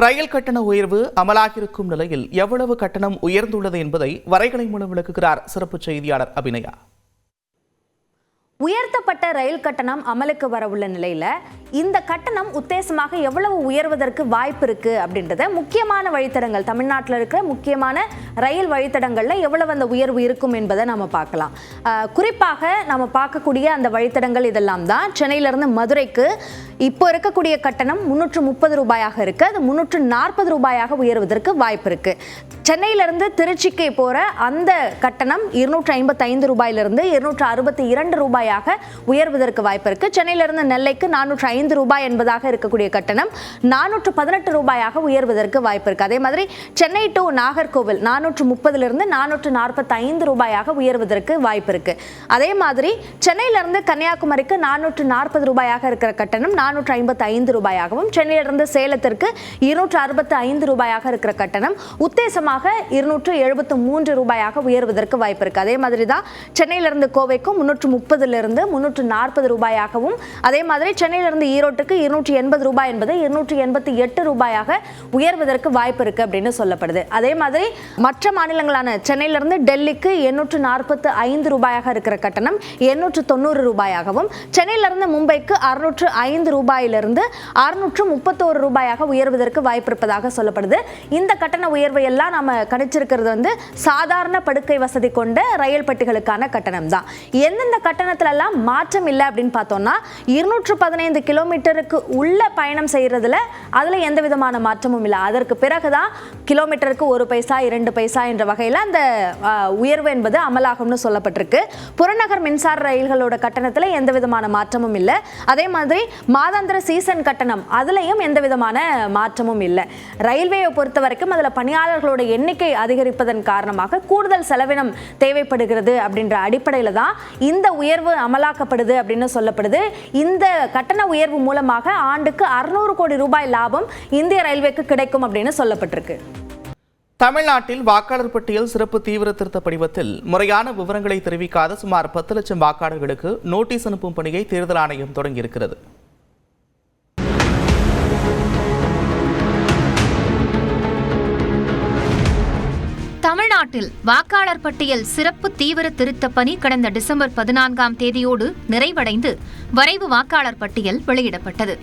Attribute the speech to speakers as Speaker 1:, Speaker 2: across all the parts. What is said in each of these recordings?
Speaker 1: ரயில் கட்டண உயர்வு அமலாகியிருக்கும் நிலையில் எவ்வளவு கட்டணம் உயர்ந்துள்ளது என்பதை வரைகலை மூலம் விளக்குகிறார் சிறப்பு செய்தியாளர் அபிநயா.
Speaker 2: உயர்த்தப்பட்ட ரயில் கட்டணம் அமலுக்கு வரவுள்ள நிலையில இந்த கட்டணம் உத்தேசமாக எவ்வளவு உயர்வதற்கு வாய்ப்பு இருக்கு அப்படின்றத முக்கியமான வழித்தடங்கள், தமிழ்நாட்டில் இருக்கிற முக்கியமான ரயில் வழித்தடங்கள்ல எவ்வளவு அந்த உயர்வு இருக்கும் என்பதை நம்ம பார்க்கலாம். குறிப்பாக நம்ம பார்க்கக்கூடிய அந்த வழித்தடங்கள் இதெல்லாம் தான். சென்னையிலிருந்து மதுரைக்கு இப்போ இருக்கக்கூடிய கட்டணம் 330 ரூபாயாக இருக்கு. அது 340 ரூபாயாக உயர்வதற்கு வாய்ப்பு இருக்கு. சென்னையிலிருந்து திருச்சிக்கு போற அந்த கட்டணம் 255 ரூபாயிலிருந்து 262 ரூபாயாக உயர்வதற்கு வாய்ப்பு இருக்கு. சென்னையிலிருந்து நெல்லைக்கு 405 ரூபாய் என்பதாக இருக்கக்கூடிய கட்டணம் 418 ரூபாயாக உயர்வதற்கு வாய்ப்பு இருக்கு. அதே மாதிரி சென்னை டு நாகர்கோவில் 430 445 ரூபாயாக உயர்வதற்கு வாய்ப்பு இருக்கு. அதே மாதிரி சென்னையிலிருந்து கன்னியாகுமரிக்கு 440 ரூபாயாக இருக்கிற கட்டணம் 455 ரூபாயாகவும், சென்னையிலிருந்து சேலத்திற்கு 265 ரூபாயாக இருக்கிற கட்டணம் உத்தேசமாக 273 ரூபாயாக உயர்வதற்கு வாய்ப்பு இருக்கு. அதே மாதிரி தான் சென்னையிலிருந்து கோவைக்கும் 330 340 ரூபாயாகவும், அதே மாதிரி சென்னையிலிருந்து ஈரோட்டுக்கு 280 ரூபாய் என்பது 288 ரூபாயாக உயர்வதற்கு வாய்ப்பு இருக்கு அப்படின்னு சொல்லப்படுது. அதே மாதிரி மற்ற மாநிலங்களான சென்னையிலிருந்து டெல்லிக்கு 845 ரூபாயாக இருக்கிற கட்டணம் 890 ரூபாயாகவும், சென்னையிலிருந்து மும்பைக்கு 605 ரூபாயிலிருந்து 631 ரூபாயாக உயர்வதற்கு வாய்ப்பு இருப்பதாக சொல்லப்படுது. இந்த கட்டண உயர்வை எல்லாம் நாம கணிச்சிருக்கிறது சாதாரண படுக்கை வசதி கொண்ட ரயில் பெட்டிகளுக்கான கட்டணம் தான். எந்தெந்த கட்டணத்துல எல்லாம் மாற்றம் இல்லை அப்படின்னு பார்த்தோம்னா 215 கிலோமீட்டருக்கு உள்ள பயணம் செய்யறதுல அதுல எந்த விதமான மாற்றமும் இல்லை. அதற்கு பிறகுதான் கிலோமீட்டருக்கு 1 பைசா 2 பைசா என்ற வகையில் அந்த உயர்வு என்பது அமலாகும்னு சொல்லப்பட்டிருக்கு. புறநகர் மின்சார ரயில்களோட கட்டணத்துல எந்த விதமான மாற்றமும் இல்லை. அதே மாதிரி மாதாந்திர சீசன் கட்டணம் அதுலயும் எந்த விதமான மாற்றமும் இல்லை. ரயில்வேயை பொறுத்த வரைக்கும் அதுல பணியாளர்களோட எண்ணிக்கை அதிகரிப்பதன் காரணமாக கூடுதல் செலவினம் தேவைப்படுகிறது அப்படின்ற அடிப்படையில தான் இந்த உயர்வு அமலாக்கப்படுது அப்படின்னு சொல்லப்படுது. இந்த கட்டண உயர்வு மூலமாக ஆண்டுக்கு 600 கோடி ரூபாய் லாபம் இந்திய ரயில்வேக்கு கிடைக்கும் அப்படின்னு சொல்லப்பட்டிருக்கு.
Speaker 1: தமிழ்நாட்டில் வாக்காளர் பட்டியல் சிறப்பு தீவிர திருத்த படிவத்தில் முறையான விவரங்களை தெரிவிக்காத சுமார் 10 லட்சம் வாக்காளர்களுக்கு நோட்டீஸ் அனுப்பும் பணியை தேர்தல் ஆணையம் தொடங்கியிருக்கிறது.
Speaker 3: தமிழ்நாட்டில் வாக்காளர் பட்டியல் சிறப்பு தீவிர திருத்த பணி கடந்த டிசம்பர் 14ஆம் தேதியோடு நிறைவடைந்து வரைவு வாக்காளர் பட்டியல் வெளியிடப்பட்டது.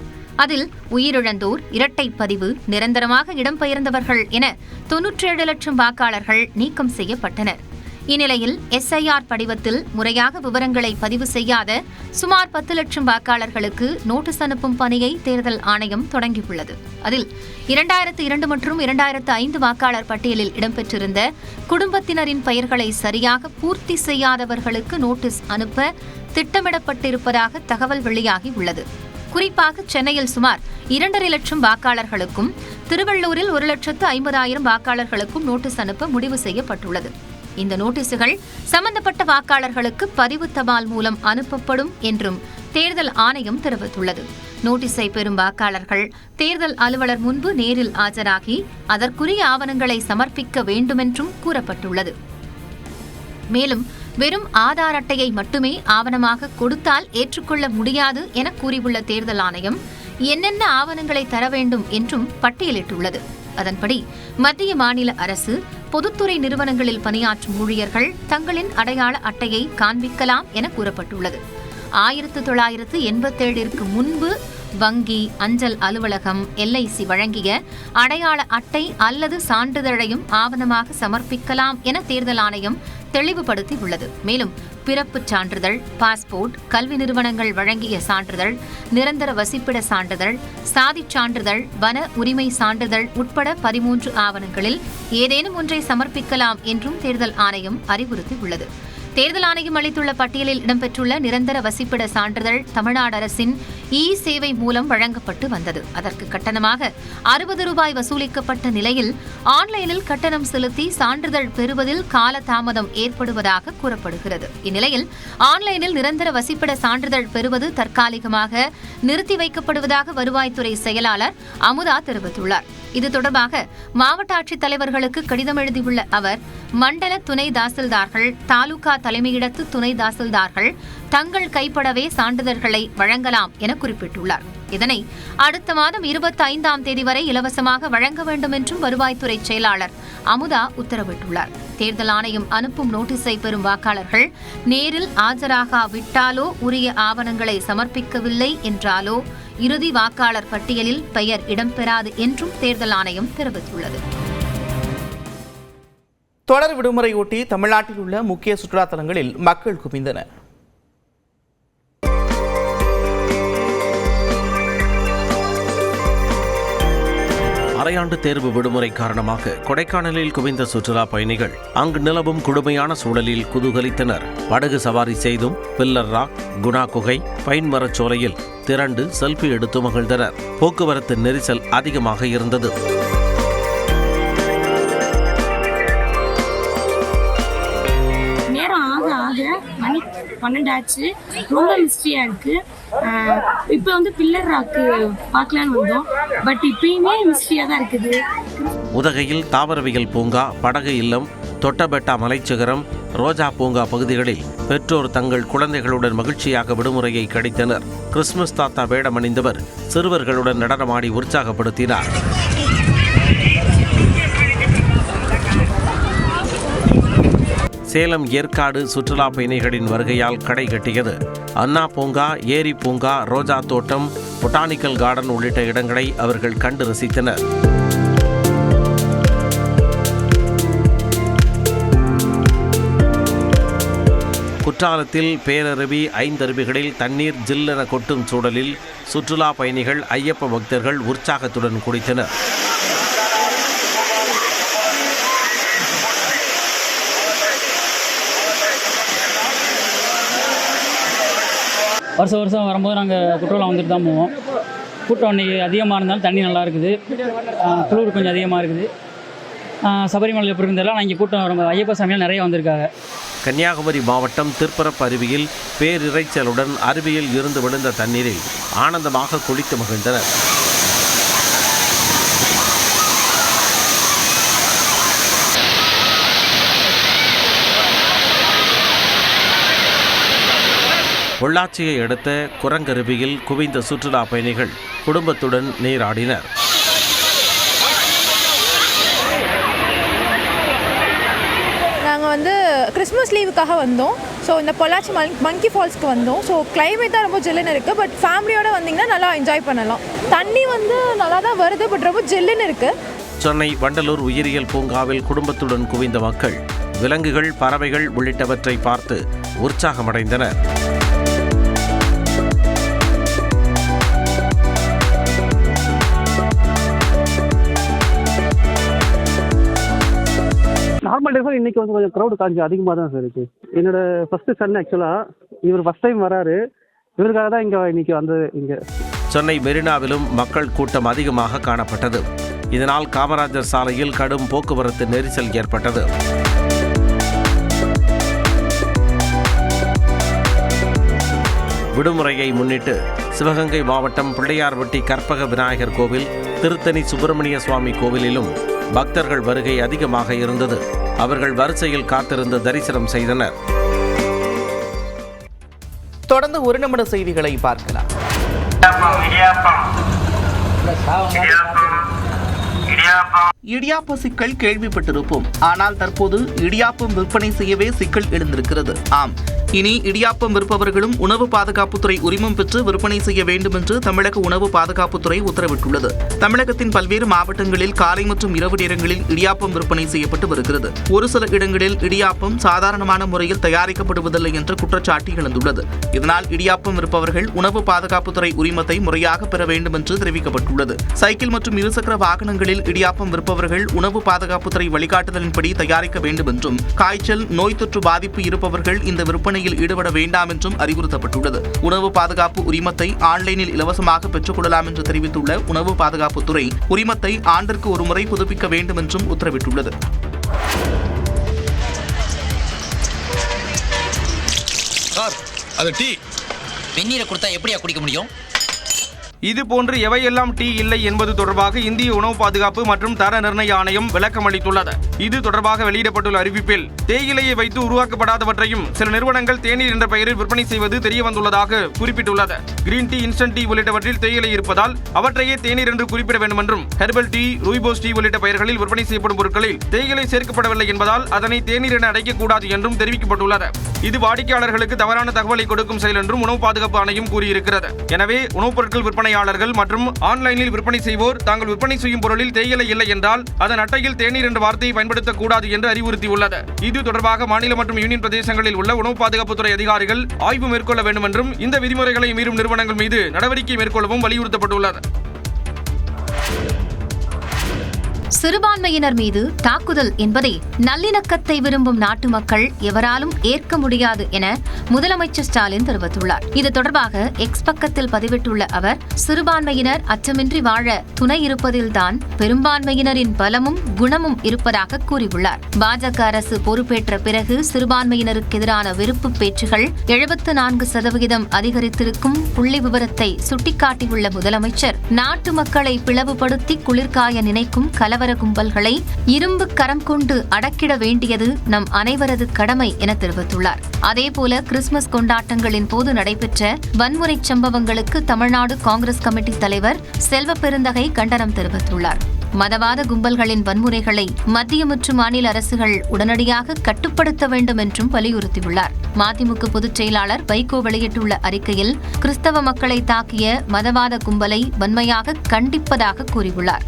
Speaker 3: அதில் உயிரிழந்தோர், இரட்டை பதிவு, நிரந்தரமாக இடம்பெயர்ந்தவர்கள் என 97 லட்சம் வாக்காளர்கள் நீக்கம் செய்யப்பட்டனர். இந்நிலையில் SIR படிவத்தில் முறையாக விவரங்களை பதிவு செய்யாத சுமார் 10 லட்சம் வாக்காளர்களுக்கு நோட்டீஸ் அனுப்பும் பணியை தேர்தல் ஆணையம் தொடங்கியுள்ளது. அதில் 2002 மற்றும் 2005 வாக்காளர் பட்டியலில் இடம்பெற்றிருந்த குடும்பத்தினரின் பெயர்களை சரியாக பூர்த்தி செய்யாதவர்களுக்கு நோட்டீஸ் அனுப்ப திட்டமிடப்பட்டிருப்பதாக தகவல் வெளியாகி உள்ளது. குறிப்பாக சென்னையில் சுமார் 2.5 லட்சம் வாக்காளர்களுக்கும், திருவள்ளூரில் 1,50,000 வாக்காளர்களுக்கும் நோட்டீஸ் அனுப்ப முடிவு செய்யப்பட்டுள்ளது. இந்த நோட்டீசுகள் சம்பந்தப்பட்ட வாக்காளர்களுக்கு பதிவு தபால் மூலம் அனுப்பப்படும் என்றும் தேர்தல் ஆணையம் தெரிவித்துள்ளது. நோட்டீஸை பெறும் வாக்காளர்கள் தேர்தல் அலுவலர் முன்பு நேரில் ஆஜராகி அதற்குரிய ஆவணங்களை சமர்ப்பிக்க வேண்டுமென்றும் கூறப்பட்டுள்ளது. மேலும் வெறும் ஆதார் அட்டையை மட்டுமே ஆவணமாக கொடுத்தால் ஏற்றுக்கொள்ள முடியாது என கூறியுள்ள தேர்தல் ஆணையம் என்னென்ன ஆவணங்களை தர வேண்டும் என்றும் பட்டியலிட்டுள்ளது. அதன்படி மத்திய மாநில அரசு, பொதுத்துறை நிறுவனங்களில் பணியாற்றும் ஊழியர்கள் தங்களின் அடையாள அட்டையை காண்பிக்கலாம் என கூறப்பட்டுள்ளது. 1987 முன்பு வங்கி, அஞ்சல் அலுவலகம், LIC வழங்கிய அடையாள அட்டை அல்லது சான்றிதழையும் ஆவணமாக சமர்ப்பிக்கலாம் என தேர்தல் ஆணையம் தெளிவுபடுத்தி உள்ளது. மேலும் பிறப்புச் சான்றிதழ், பாஸ்போர்ட், கல்வி நிறுவனங்கள் வழங்கிய சான்றிதழ், நிரந்தர வசிப்பிட சான்றிதழ், சாதிச் சான்றிதழ், வன உரிமை சான்றிதழ் உட்பட 13 ஆவணங்களில் ஏதேனும் ஒன்றை சமர்ப்பிக்கலாம் என்றும் தேர்தல் ஆணையம் அறிவுறுத்தியுள்ளது. தேர்தல் ஆணையம் அளித்துள்ள பட்டியலில் இடம்பெற்றுள்ள நிரந்தர வசிப்பிட சான்றிதழ் தமிழ்நாடு அரசின் சேவை மூலம் வழங்கப்பட்டு வந்தது. அதற்கு கட்டணமாக 60 ரூபாய் வசூலிக்கப்பட்ட நிலையில் ஆன்லைனில் கட்டணம் செலுத்தி சான்றிதழ் பெறுவதில் காலதாமதம் ஏற்படுவதாக கூறப்படுகிறது. இந்நிலையில் ஆன்லைனில் நிரந்தர வசிப்பிட சான்றிதழ் பெறுவது தற்காலிகமாக நிறுத்தி வைக்கப்படுவதாக வருவாய்த்துறை செயலாளர் அமுதா தெரிவித்துள்ளார். இது தொடர்பாக மாவட்ட ஆட்சித்தலைவர்களுக்கு கடிதம் எழுதியுள்ள அவர், மண்டல துணை தாசில்தார்கள், தாலுகா தலைமையிடத்து துணை தாசில்தார்கள் தங்கள் கைப்படவே சான்றிதழ்களை வழங்கலாம் என குறிப்பிட்டுள்ளார். இதனை அடுத்த மாதம் 25ஆம் தேதி வரை இலவசமாக வழங்க வேண்டும் என்றும் வருவாய்த்துறை செயலாளர் அமுதா உத்தரவிட்டுள்ளார். தேர்தல் ஆணையம் அனுப்பும் நோட்டீஸை பெறும் வாக்காளர்கள் நேரில் ஆஜராகாவிட்டாலோ, உரிய ஆவணங்களை சமர்ப்பிக்கவில்லை என்றாலோ இறுதி வாக்காளர் பட்டியலில் பெயர் இடம்பெறாது என்றும் தேர்தல் ஆணையம் தெரிவித்துள்ளது.
Speaker 1: தொடர் விடுமுறையொட்டி தமிழ்நாட்டில் உள்ள முக்கிய சுற்றுலா தலங்களில் மக்கள் குவிந்தனர்.
Speaker 4: அரையாண்டு தேர்வு விடுமுறை காரணமாக கொடைக்கானலில் குவிந்த சுற்றுலா பயணிகள் அங்கு நிலவும் கொடுமையான சூழலில் குதூகலித்தனர். படகு சவாரி செய்தும் பில்லர் ராக், குணா குகை, பைன் மரச்சோலையில் திரண்டு செல்ஃபி எடுத்து மகிழ்ந்தனர். போக்குவரத்து நெரிசல் அதிகமாக இருந்தது.
Speaker 5: நேரம் ஆக ஆக மணி 12 ஆச்சு. ரொம்ப மிஸ்ட்ரியா இருக்கு. இப்போ பில்லர் ராக்கு பார்க்கலான்னு வந்தோம். பட் இப்பயுமே மிஸ்ட்ரியா தான் இருக்குது.
Speaker 4: உதகையில் தாவரவியல் பூங்கா, படகு இல்லம், தொட்டபெட்டா மலைச்சிகரம், ரோஜா பூங்கா பகுதிகளில் பெற்றோர் தங்கள் குழந்தைகளுடன் மகிழ்ச்சியாக விடுமுறையை கழித்தனர். கிறிஸ்துமஸ் தாத்தா வேடமணிந்தவர் சிறுவர்களுடன் நடனமாடி உற்சாகப்படுத்தினார். சேலம் ஏற்காடு சுற்றுலா பயணிகளின் வருகையால் கடை கட்டியது. அண்ணா பூங்கா, ஏரி பூங்கா, ரோஜா தோட்டம், பொட்டானிக்கல் கார்டன் உள்ளிட்ட இடங்களை அவர்கள் கண்டு ரசித்தனர். குற்றாலத்தில் பேரருவி, 5 அருவிகளில் தண்ணீர் ஜில்லென கொட்டும் சூழலில் சுற்றுலா பயணிகள், ஐயப்ப பக்தர்கள் உற்சாகத்துடன் குளித்தனர்.
Speaker 6: வருஷம் வரும்போது நாங்கள் குற்றாலம் வந்துட்டு தான் போவோம். கூட்டம் அன்றைக்கி அதிகமாக இருந்தாலும் தண்ணி நல்லா இருக்குது, குளிர் கொஞ்சம் அதிகமாக இருக்குது. சபரிமலையில் எப்படி இருந்தாலும் நான் இங்கே கூட்டம் வரும்போது ஐயப்ப சாமியால் நிறைய வந்திருக்காங்க.
Speaker 4: கன்னியாகுமரி மாவட்டம் திருப்பரப்பு அருவியில் பேரிரைச்சலுடன் அருவியில் இருந்து விழுந்த தண்ணீரில் ஆனந்தமாக குளித்து மகிழ்ந்தனர். பொள்ளாச்சியை அடுத்த குரங்கருவியில் குவிந்த சுற்றுலா பயணிகள் குடும்பத்துடன் நீராடினர்.
Speaker 7: நாங்கள் கிறிஸ்மஸ் லீவுக்காக வந்தோம். ஸோ இந்த பொள்ளாச்சி மங்கி ஃபால்ஸ்க்கு வந்தோம். ஸோ கிளைமேட் தான் ரொம்ப ஜில்லுன்னு இருக்குது. பட் ஃபேமிலியோடு வந்தீங்கன்னா நல்லா என்ஜாய் பண்ணலாம். தண்ணி நல்லா தான் வருது, பட் ரொம்ப ஜில்லுன்னு இருக்குது.
Speaker 4: சென்னை வண்டலூர் உயிரியல் பூங்காவில் குடும்பத்துடன் குவிந்த மக்கள் விலங்குகள், பறவைகள் உள்ளிட்டவற்றை பார்த்து உற்சாகமடைந்தனர்.
Speaker 8: நார்மல் டேஸாக இன்றைக்கி கொஞ்சம் க்ரௌடு கொஞ்சம் அதிகமாக தான் சார் இருக்குது. என்னோட ஃபஸ்ட்டு சன் ஆக்சுவலாக இவர் ஃபஸ்ட் டைம் வராரு. இவருக்காக தான் இன்றைக்கி வந்தது. இங்கே
Speaker 4: சென்னை மெரினாவிலும் மக்கள் கூட்டம் அதிகமாக காணப்பட்டது. இதனால் காமராஜர் சாலையில் கடும் போக்குவரத்து நெரிசல் ஏற்பட்டது. விடுமுறையை முன்னிட்டு சிவகங்கை மாவட்டம் பிள்ளையார்பட்டி கற்பக விநாயகர் கோவில், திருத்தணி சுப்பிரமணிய சுவாமி கோவிலிலும் பக்தர்கள் வருகை அதிகமாக இருந்தது. அவர்கள் வரிசையில் காத்திருந்து தரிசனம் செய்தனர்.
Speaker 1: தொடர்ந்து 1 நிமிட செய்திகளை பார்க்கலாம். இடியாப்ப சிக்கல் கேள்விப்பட்டிருப்போம். ஆனால் தற்போது இடியாப்பம் விற்பனை செய்யவே சிக்கல் எழுந்திருக்கிறது. ஆம், இனி இடியாப்பம் விற்பவர்களும் உணவு பாதுகாப்புத்துறை உரிமம் பெற்று விற்பனை செய்ய வேண்டும் என்று தமிழக உணவு பாதுகாப்புத்துறை உத்தரவிட்டுள்ளது. தமிழகத்தின் பல்வேறு மாவட்டங்களில் காலை மற்றும் இரவு நேரங்களில் இடியாப்பம் விற்பனை செய்யப்பட்டு வருகிறது. ஒரு சில இடங்களில் இடியாப்பம் சாதாரணமான முறையில் தயாரிக்கப்படுவதில்லை என்ற குற்றச்சாட்டு எழுந்துள்ளது. இதனால் இடியாப்பம் விற்பவர்கள் உணவு பாதுகாப்புத்துறை உரிமத்தை முறையாக பெற வேண்டும் என்று தெரிவிக்கப்பட்டுள்ளது. சைக்கிள் மற்றும் இருசக்கர வாகனங்களில் இடியாப்பம் விற்பவர்கள் உணவு பாதுகாப்புத்துறை வழிகாட்டுதலின்படி தயாரிக்க வேண்டும் என்றும், காய்ச்சல், நோய் தொற்று பாதிப்பு இருப்பவர்கள் இந்த விற்பனை ஈடுபட வேண்டாம் என்றும் அறிவுறுத்தப்பட்டுள்ளது. உணவு பாதுகாப்பு உரிமத்தை ஆன்லைனில் இலவசமாக பெற்றுக் கொள்ளலாம் என்று தெரிவித்துள்ள உணவு பாதுகாப்புத்துறை உரிமத்தை ஆண்டிற்கு ஒரு முறை புதுப்பிக்க வேண்டும் என்றும் உத்தரவிட்டுள்ளது.
Speaker 9: வெந்நீரை கொடுத்தா எப்படியா குடிக்க முடியும்? இதுபோன்று எவையெல்லாம் டீ இல்லை என்பது தொடர்பாக இந்திய உணவு பாதுகாப்பு மற்றும் தர நிர்ணய ஆணையம் விளக்கம் அளித்துள்ளது. இது தொடர்பாக வெளியிடப்பட்டுள்ள அறிவிப்பில் தேயிலையை வைத்து உருவாக்கப்படாதவற்றையும் சில நிறுவனங்கள் தேநீர் என்ற பெயரில் விற்பனை செய்வது தெரியவந்துள்ளதாக குறிப்பிட்டுள்ளது. கிரீன் டீ, இன்ஸ்டன்ட் டீ உள்ளிட்டவற்றில் தேயிலை இருப்பதால் அவற்றையே தேநீர் என்று குறிப்பிட வேண்டும் என்றும், ஹெர்பல் டீ, ரூய்போஸ் டீ உள்ளிட்ட பெயர்களில் விற்பனை செய்யப்படும் பொருட்களில் தேயிலை சேர்க்கப்படவில்லை என்பதால் அதனை தேநீர் என அழைக்கக்கூடாது என்றும் தெரிவிக்கப்பட்டுள்ளது. இது வாடிக்கையாளர்களுக்கு தவறான தகவலை கொடுக்கும் செயல் என்றும் உணவு பாதுகாப்பு ஆணையம் கூறியிருக்கிறது. எனவே உணவுப் பொருட்கள் விற்பனையாளர்கள் மற்றும் ஆன்லைனில் விற்பனை செய்வோர் தாங்கள் விற்பனை செய்யும் பொருளில் தேயிலை இல்லை என்றால் அதன் அட்டையில் தேநீர் என்ற வார்த்தையை பயன்படுத்தக்கூடாது என்று அறிவுறுத்தியுள்ளது. இது தொடர்பாக மாநில மற்றும் யூனியன் பிரதேசங்களில் உள்ள உணவு பாதுகாப்புத்துறை அதிகாரிகள் ஆய்வு மேற்கொள்ள வேண்டும் என்றும், இந்த விதிமுறைகளை மீறும் நிறுவனங்கள் மீது நடவடிக்கை மேற்கொள்ளவும் வலியுறுத்தப்பட்டுள்ளது.
Speaker 3: சிறுபான்மையினர் மீது தாக்குதல் என்பதை நல்லிணக்கத்தை விரும்பும் நாட்டு மக்கள் எவராலும் ஏற்க முடியாது என முதலமைச்சர் ஸ்டாலின் தெரிவித்துள்ளார். இது தொடர்பாக எக்ஸ் பக்கத்தில் பதிவிட்டுள்ள அவர், சிறுபான்மையினர் அச்சமின்றி வாழ துணை இருப்பதில்தான் பெரும்பான்மையினரின் பலமும் குணமும் இருப்பதாக கூறியுள்ளார். பாஜக அரசு பொறுப்பேற்ற பிறகு சிறுபான்மையினருக்கு எதிரான வெறுப்பு பேச்சுகள் 74% அதிகரித்திருக்கும் புள்ளி விவரத்தை சுட்டிக்காட்டியுள்ள முதலமைச்சர், நாட்டு மக்களை பிளவுபடுத்தி குளிர்காய நினைக்கும் கலவர கும்பல்களை இரும்பு கரம் கொண்டு அடக்கிட வேண்டியது நம் அனைவரது கடமை என தெரிவித்துள்ளார். அதேபோல கிறிஸ்துமஸ் கொண்டாட்டங்களின் போது நடைபெற்ற வன்முறை சம்பவங்களுக்கு தமிழ்நாடு காங்கிரஸ் கமிட்டி தலைவர் செல்வ பெருந்தகை கண்டனம் தெரிவித்துள்ளார். மதவாத கும்பல்களின் வன்முறைகளை மத்திய மற்றும் மாநில அரசுகள் உடனடியாக கட்டுப்படுத்த வேண்டும் என்றும் வலியுறுத்தியுள்ளார். மதிமுக பொதுச் செயலாளர் வைகோ வெளியிட்டுள்ள அறிக்கையில், கிறிஸ்தவ மக்களை தாக்கிய மதவாத கும்பலை வன்மையாக கண்டிப்பதாக கூறியுள்ளார்.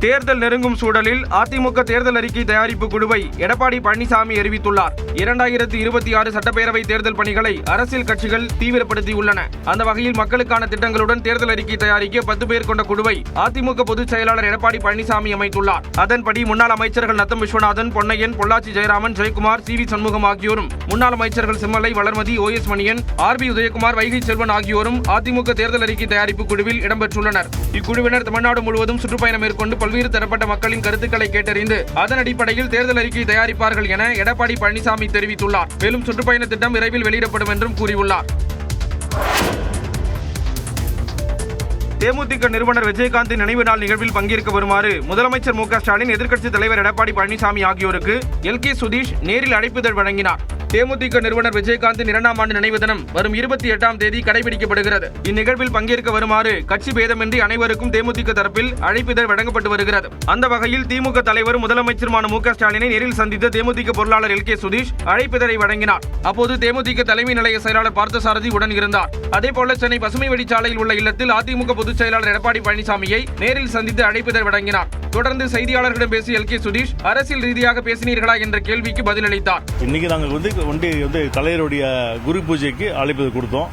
Speaker 9: தேர்தல் நெருங்கும் சூழலில் அதிமுக தேர்தல் அறிக்கை தயாரிப்பு குழுவை எடப்பாடி பழனிசாமி அறிவித்துள்ளார். 2026 சட்டப்பேரவை தேர்தல் பணிகளை அரசியல் கட்சிகள் தீவிரப்படுத்தியுள்ளன. அந்த வகையில் மக்களுக்கான திட்டங்களுடன் தேர்தல் அறிக்கை தயாரிக்க 10 பேர் கொண்ட குழுவை அதிமுக பொதுச் செயலாளர் எடப்பாடி பழனிசாமி அமைத்துள்ளார். அதன்படி முன்னாள் அமைச்சர்கள் நத்தம் விஸ்வநாதன், பொன்னையன், பொள்ளாச்சி ஜெயராமன், ஜெயக்குமார், சி.வி. சண்முகம் ஆகியோரும், முன்னாள் அமைச்சர்கள் செம்மலை, வளர்மதி, OS மணியன், RB உதயகுமார், வைகை செல்வன் ஆகியோரும் அதிமுக தேர்தல் அறிக்கை தயாரிப்பு குழுவில் இடம்பெற்றுள்ளனர். இக்குழுவினர் தமிழ்நாடு முழுவதும் சுற்றுப்பயணம் மேற்கொண்டு பல்வேறு தரப்பட்ட மக்களின் கருத்துக்களை கேட்டறிந்து அதன் அடிப்படையில் தேர்தல் அறிக்கை தயாரிப்பார்கள் என எடப்பாடி பழனிசாமி தெரிவித்துள்ளார். மேலும் சுற்றுப்பயண திட்டம் விரைவில் வெளியிடப்படும் என்றும் கூறியுள்ளார். தேமுதிக நிறுவனர் விஜயகாந்தின் நினைவு நாள் நிகழ்வில் பங்கேற்க வருமாறு முதலமைச்சர் மு.க. ஸ்டாலின், எதிர்க்கட்சித் தலைவர் எடப்பாடி பழனிசாமி ஆகியோருக்கு LK சுதீஷ் நேரில் அழைப்புதழ் வழங்கினார். தேமுதிக நிறுவனர் விஜயகாந்தின் 2ஆம் ஆண்டு நினைவு தினம் வரும் 28ஆம் தேதி கடைபிடிக்கப்படுகிறது. இந்நிகழ்வில் பங்கேற்க வருமாறு கட்சி பேதமின்றி அனைவருக்கும் தேமுதிக தரப்பில் அழைப்புதழ் வழங்கப்பட்டு வருகிறது. அந்த வகையில் திமுக தலைவரும் முதலமைச்சருமான மு.க. ஸ்டாலினை நேரில் சந்தித்த தேமுதிக பொருளாளர் LK சுதீஷ் அழைப்புதழை வழங்கினார். அப்போது தேமுதிக தலைமை நிலைய செயலாளர் பார்த்தசாரதி உடன் இருந்தார். அதேபோல சென்னை பசுமை வழிச்சாலையில் உள்ள இல்லத்தில் அதிமுக பொதுச் செயலாளர் எடப்பாடி பழனிசாமியை நேரில் சந்தித்து அழைப்புதழ் வழங்கினார். தொடர்ந்து செய்தியாளர்களிடம் பேசிய LK சுதீஷ், அரசியல் ரீதியாக பேசினீர்களா என்ற கேள்விக்கு பதிலளித்தார்.
Speaker 10: இன்னைக்கு நாங்கள் தலைவருடைய குரு பூஜைக்கு அழைப்பு கொடுத்தோம்.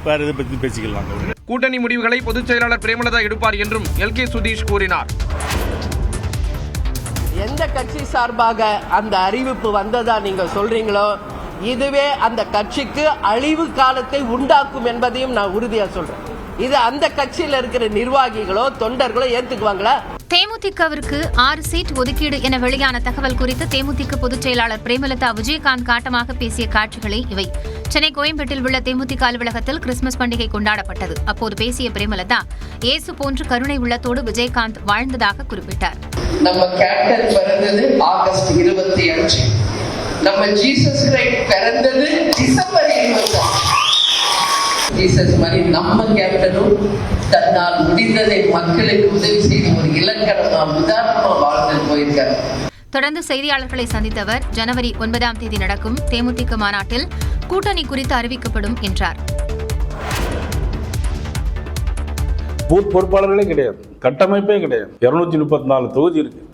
Speaker 10: வேற இதை பற்றி பேசிக்கலாம்.
Speaker 9: கூட்டணி முடிவுகளை பொதுச் செயலாளர் பிரேமலதா எடுப்பார் என்றும் LK சுதீஷ் கூறினார்.
Speaker 11: எந்த கட்சி சார்பாக அந்த அறிவிப்பு வந்ததா நீங்க சொல்றீங்களோ, இதுவே அந்த கட்சிக்கு அழிவு காலத்தை உண்டாக்கும் என்பதையும் நான் உறுதியா சொல்றேன். இது அந்த கட்சியில் இருக்கிற நிர்வாகிகளோ தொண்டர்களோ ஏத்துக்குவாங்களா?
Speaker 3: தேமுதிகவிற்கு 6 சீட் ஒதுக்கீடு என வெளியான தகவல் குறித்து தேமுதிக பொதுச் செயலாளர் பிரேமலதா விஜயகாந்த் காட்டமாக பேசிய காட்சிகளே இவை. சென்னை கோயம்பேட்டில் உள்ள தேமுதிக அலுவலகத்தில் கிறிஸ்துமஸ் பண்டிகை கொண்டாடப்பட்டது. அப்போது பேசிய பிரேமலதா, இயேசு போன்று கருணை உள்ளத்தோடு விஜயகாந்த் வாழ்ந்ததாக குறிப்பிட்டார்.
Speaker 12: நம்ம கேப்டன் பிறந்தது ஆகஸ்ட் 25, நம்ம ஜீசஸ் கிரைஸ்ட் பிறந்தது டிசம்பர் 20. ஜீசஸ் மாதிரி நம்ம கேப்டனும் தன்னால் முடிந்ததை மக்களுக்கு உதவி செய்து ஒரு இலக்கணமா உதாரணமா வாழ்ந்து போயிருக்காரு.
Speaker 3: தொடர்ந்து செய்தியாளர்களை சந்தித்த அவர், ஜனவரி 9ஆம் தேதி நடக்கும் தேமுதிக மாநாட்டில் கூட்டணி குறித்து அறிவிக்கப்படும் என்றார்.
Speaker 13: பூத் பொறுப்பாளர்களே கிடையாது, கட்டமைப்பே கிடையாது. 234 தொகுதி இருக்கு.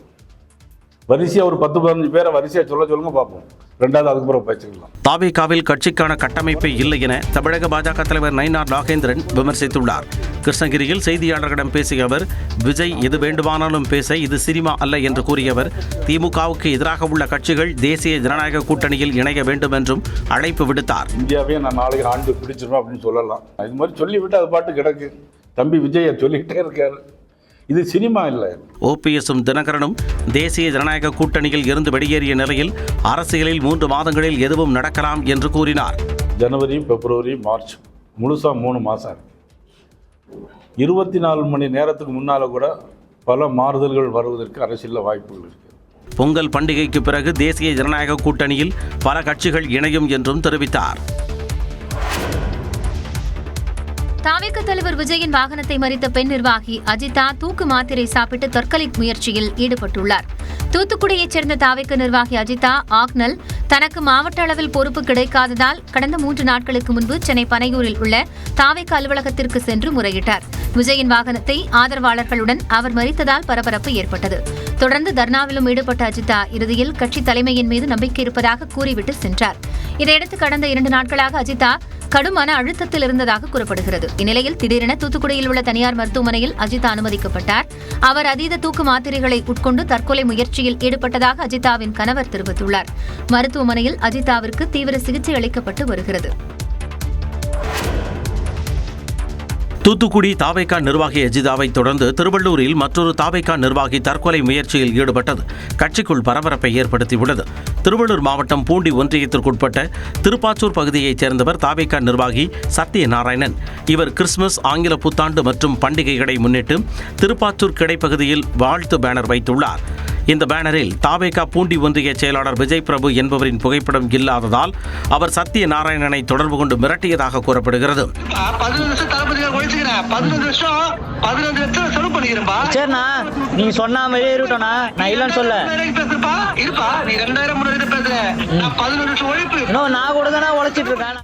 Speaker 13: வரிசையா ஒரு 10-15 பேரை வரிசையா சொல்லுங்க பார்ப்போம். ரெண்டாவது அதுக்கு பிறகு பேசிக்கலாம்.
Speaker 4: தாவேகாவில் கட்சிக்கான கட்டமைப்பே இல்லை என தமிழக பாஜக தலைவர் நயினார் நாகேந்திரன் விமர்சித்துள்ளார். கிருஷ்ணகிரியில் செய்தியாளர்களிடம் பேசிய அவர், விஜய் எது வேண்டுமானாலும் பேச, இது சினிமா அல்ல என்று கூறியவர், திமுகவுக்கு எதிராக உள்ள கட்சிகள் தேசிய ஜனநாயக கூட்டணியில் இணைய வேண்டும் என்றும் அழைப்பு விடுத்தார்.
Speaker 13: இந்தியாவே நான் நாளைக்கு ஆண்டு பிடிச்சிருவேன் அப்படின்னு சொல்லலாம். இது மாதிரி சொல்லிவிட்டு அது பாட்டு கிடக்கு. தம்பி விஜயை சொல்லிக்கிட்டே இருக்காரு. இது சினிமா இல்லை.
Speaker 4: OPS-ம் தினகரனும் தேசிய ஜனநாயக கூட்டணியில் இருந்து வெளியேறிய நிலையில் அரசியலில் 3 மாதங்களில் எதுவும் நடக்கலாம் என்று கூறினார்.
Speaker 13: ஜனவரி, பிப்ரவரி, மார்ச் முழுசாக 3 மாதம் இருக்கு. 24 மணி நேரத்துக்கு முன்னால் கூட பல மாறுதல்கள் வருவதற்கு அரசியலில் வாய்ப்புகள் இருக்குது.
Speaker 4: பொங்கல் பண்டிகைக்கு பிறகு தேசிய ஜனநாயக கூட்டணியில் பல கட்சிகள் இணையும் என்றும் தெரிவித்தார்.
Speaker 3: தாவேக தலைவர் விஜயின் வாகனத்தை மறித்த பெண் நிர்வாகி அஜிதா தூக்கு மாத்திரை சாப்பிட்டு தற்கொலை முயற்சியில் ஈடுபட்டுள்ளார். தூத்துக்குடியைச் சேர்ந்த தாவேக நிர்வாகி அஜிதா ஆக்னல் தனக்கு மாவட்ட அளவில் பொறுப்பு கிடைக்காததால் கடந்த 3 நாட்களுக்கு முன்பு சென்னை பனையூரில் உள்ள தாவேக அலுவலகத்திற்கு சென்று முறையிட்டார். விஜயின் வாகனத்தை ஆதரவாளர்களுடன் அவர் மறித்ததால் பரபரப்பு ஏற்பட்டது. தொடர்ந்து தர்ணாவிலும் ஈடுபட்ட அஜிதா இறுதியில் கட்சி தலைமையின் மீது நம்பிக்கை இருப்பதாக கூறிவிட்டு சென்றார். இதையடுத்து கடந்த 2 நாட்களாக அஜிதா கடும் மன அழுத்தத்தில் இருந்ததாக கூறப்படுகிறது. இந்நிலையில் திடீரென தூத்துக்குடியில் உள்ள தனியார் மருத்துவமனையில் அஜிதா அனுமதிக்கப்பட்டார். அவர் அதீத தூக்கு மாத்திரைகளை உட்கொண்டு தற்கொலை முயற்சியில் ஈடுபட்டதாக அஜிதாவின் கணவர் தெரிவித்துள்ளார். மருத்துவமனையில் அஜிதாவிற்கு தீவிர சிகிச்சை அளிக்கப்பட்டு வருகிறது.
Speaker 4: தூத்துக்குடி தாவேகா நிர்வாகி அஜிதாவை தொடர்ந்து திருவள்ளூரில் மற்றொரு தாவேகா நிர்வாகி தற்கொலை முயற்சியில் ஈடுபட்டது கட்சிக்குள் பரபரப்பை ஏற்படுத்தியுள்ளது. திருவள்ளூர் மாவட்டம் பூண்டி ஒன்றியத்திற்குட்பட்ட திருப்பாச்சூர் பகுதியைச் சேர்ந்தவர் தாவேகா நிர்வாகி சத்யநாராயணன். இவர் கிறிஸ்துமஸ், ஆங்கில புத்தாண்டு மற்றும் பண்டிகைகளை முன்னிட்டு திருப்பாச்சூர் கிடைப்பகுதியில் வாழ்த்து பேனர் வைத்துள்ளார். இந்த பேனரில் தாவேகா பூண்டி ஒன்றிய செயலாளர் விஜய் பிரபு என்பவரின் புகைப்படம் இல்லாததால் அவர் சத்யநாராயணனை தொடர்பு கொண்டு மிரட்டியதாக கூறப்படுகிறது.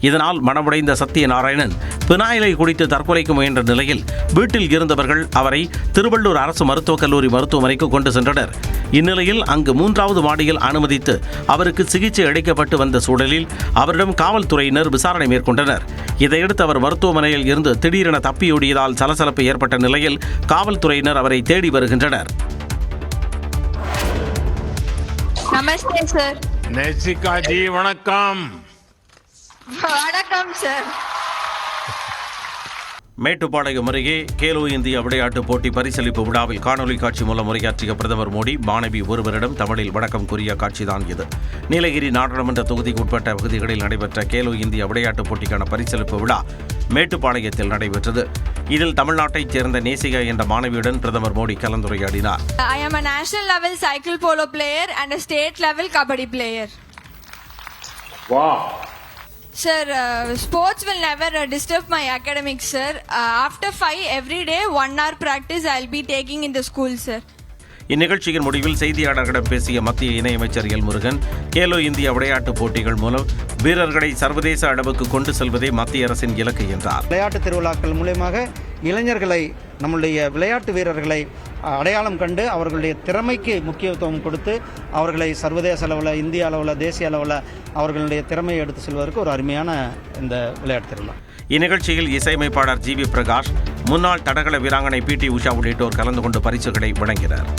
Speaker 4: இதனால் மனமுடைந்த சத்யநாராயணன் பினாயிலை குடித்து தற்கொலைக்கு முயன்ற நிலையில் வீட்டில் இருந்தவர்கள் அவரை திருவள்ளூர் அரசு மருத்துவக் கல்லூரி மருத்துவமனைக்கு கொண்டு சென்றனர். இந்நிலையில் அங்கு 3வது மாடியில் அனுமதித்து அவருக்கு சிகிச்சை அளிக்கப்பட்டு வந்த சூழலில் அவரிடம் காவல்துறையினர் விசாரணை மேற்கொண்டனர். இதையடுத்து அவர் மருத்துவமனையில் இருந்து திடீரென தப்பியோடியதால் சலசலப்பு ஏற்பட்ட நிலையில் காவல்துறையினர் அவரை தேடி வருகின்றனர்.
Speaker 14: நமஸ்தே சார்.
Speaker 15: நேசிகா ஜி வணக்கம்.
Speaker 14: வணக்கம் சார்.
Speaker 4: மேட்டுப்பாளையம் அருகே கேலோ இந்தியா விளையாட்டுப் போட்டி பரிசளிப்பு விழாவில் காணொலி காட்சி மூலம் உரையாற்றிய பிரதமர் மோடி மாணவி ஒருவரிடம் தமிழில் வணக்கம் கூறிய காட்சிதான் இது. நீலகிரி நாடாளுமன்ற தொகுதிக்கு உட்பட்ட பகுதிகளில் நடைபெற்ற கேலோ இந்தியா விளையாட்டுப் போட்டிக்கான பரிசளிப்பு விழா மேட்டுப்பாளையத்தில் நடைபெற்றது. இதில் தமிழ்நாட்டைச் சேர்ந்த நேசிகா என்ற மாணவியுடன் பிரதமர் மோடி கலந்துரையாடினார்.
Speaker 14: I am a national level cycle polo player and a state level kabaddi player.
Speaker 15: Wow.
Speaker 14: Sir, sports will never disturb my academics, sir. After 5 every day, 1 hour practice I'll be taking in the school, sir.
Speaker 4: இந்நிகழ்ச்சியின் முடிவில் செய்தியாளர்களிடம் பேசிய மத்திய இணையமைச்சர் L Murugan, Khelo India விளையாட்டுப் போட்டிகள் மூலம் வீரர்களை சர்வதேச அளவுக்கு கொண்டு செல்வதே மத்திய அரசின் இலக்கு என்றார்.
Speaker 16: விளையாட்டு திருவிழாக்கள் மூலமாக இளைஞர்களை, நம்முடைய விளையாட்டு வீரர்களை அடையாளம் கண்டு அவர்களுடைய திறமைக்கு முக்கியத்துவம் கொடுத்து அவர்களை சர்வதேச அளவில், இந்திய அளவில், தேசிய அளவில் அவர்களுடைய திறமையை எடுத்து செல்வதற்கு ஒரு அருமையான இந்த விளையாட்டு திருவிழா.
Speaker 4: இந்நிகழ்ச்சியில் இசையமைப்பாளர் ஜி வி பிரகாஷ், முன்னாள் தடகள வீராங்கனை பி டி உஷா உள்ளிட்டோர் கலந்து கொண்டு பரிசுகளை வழங்கினர்.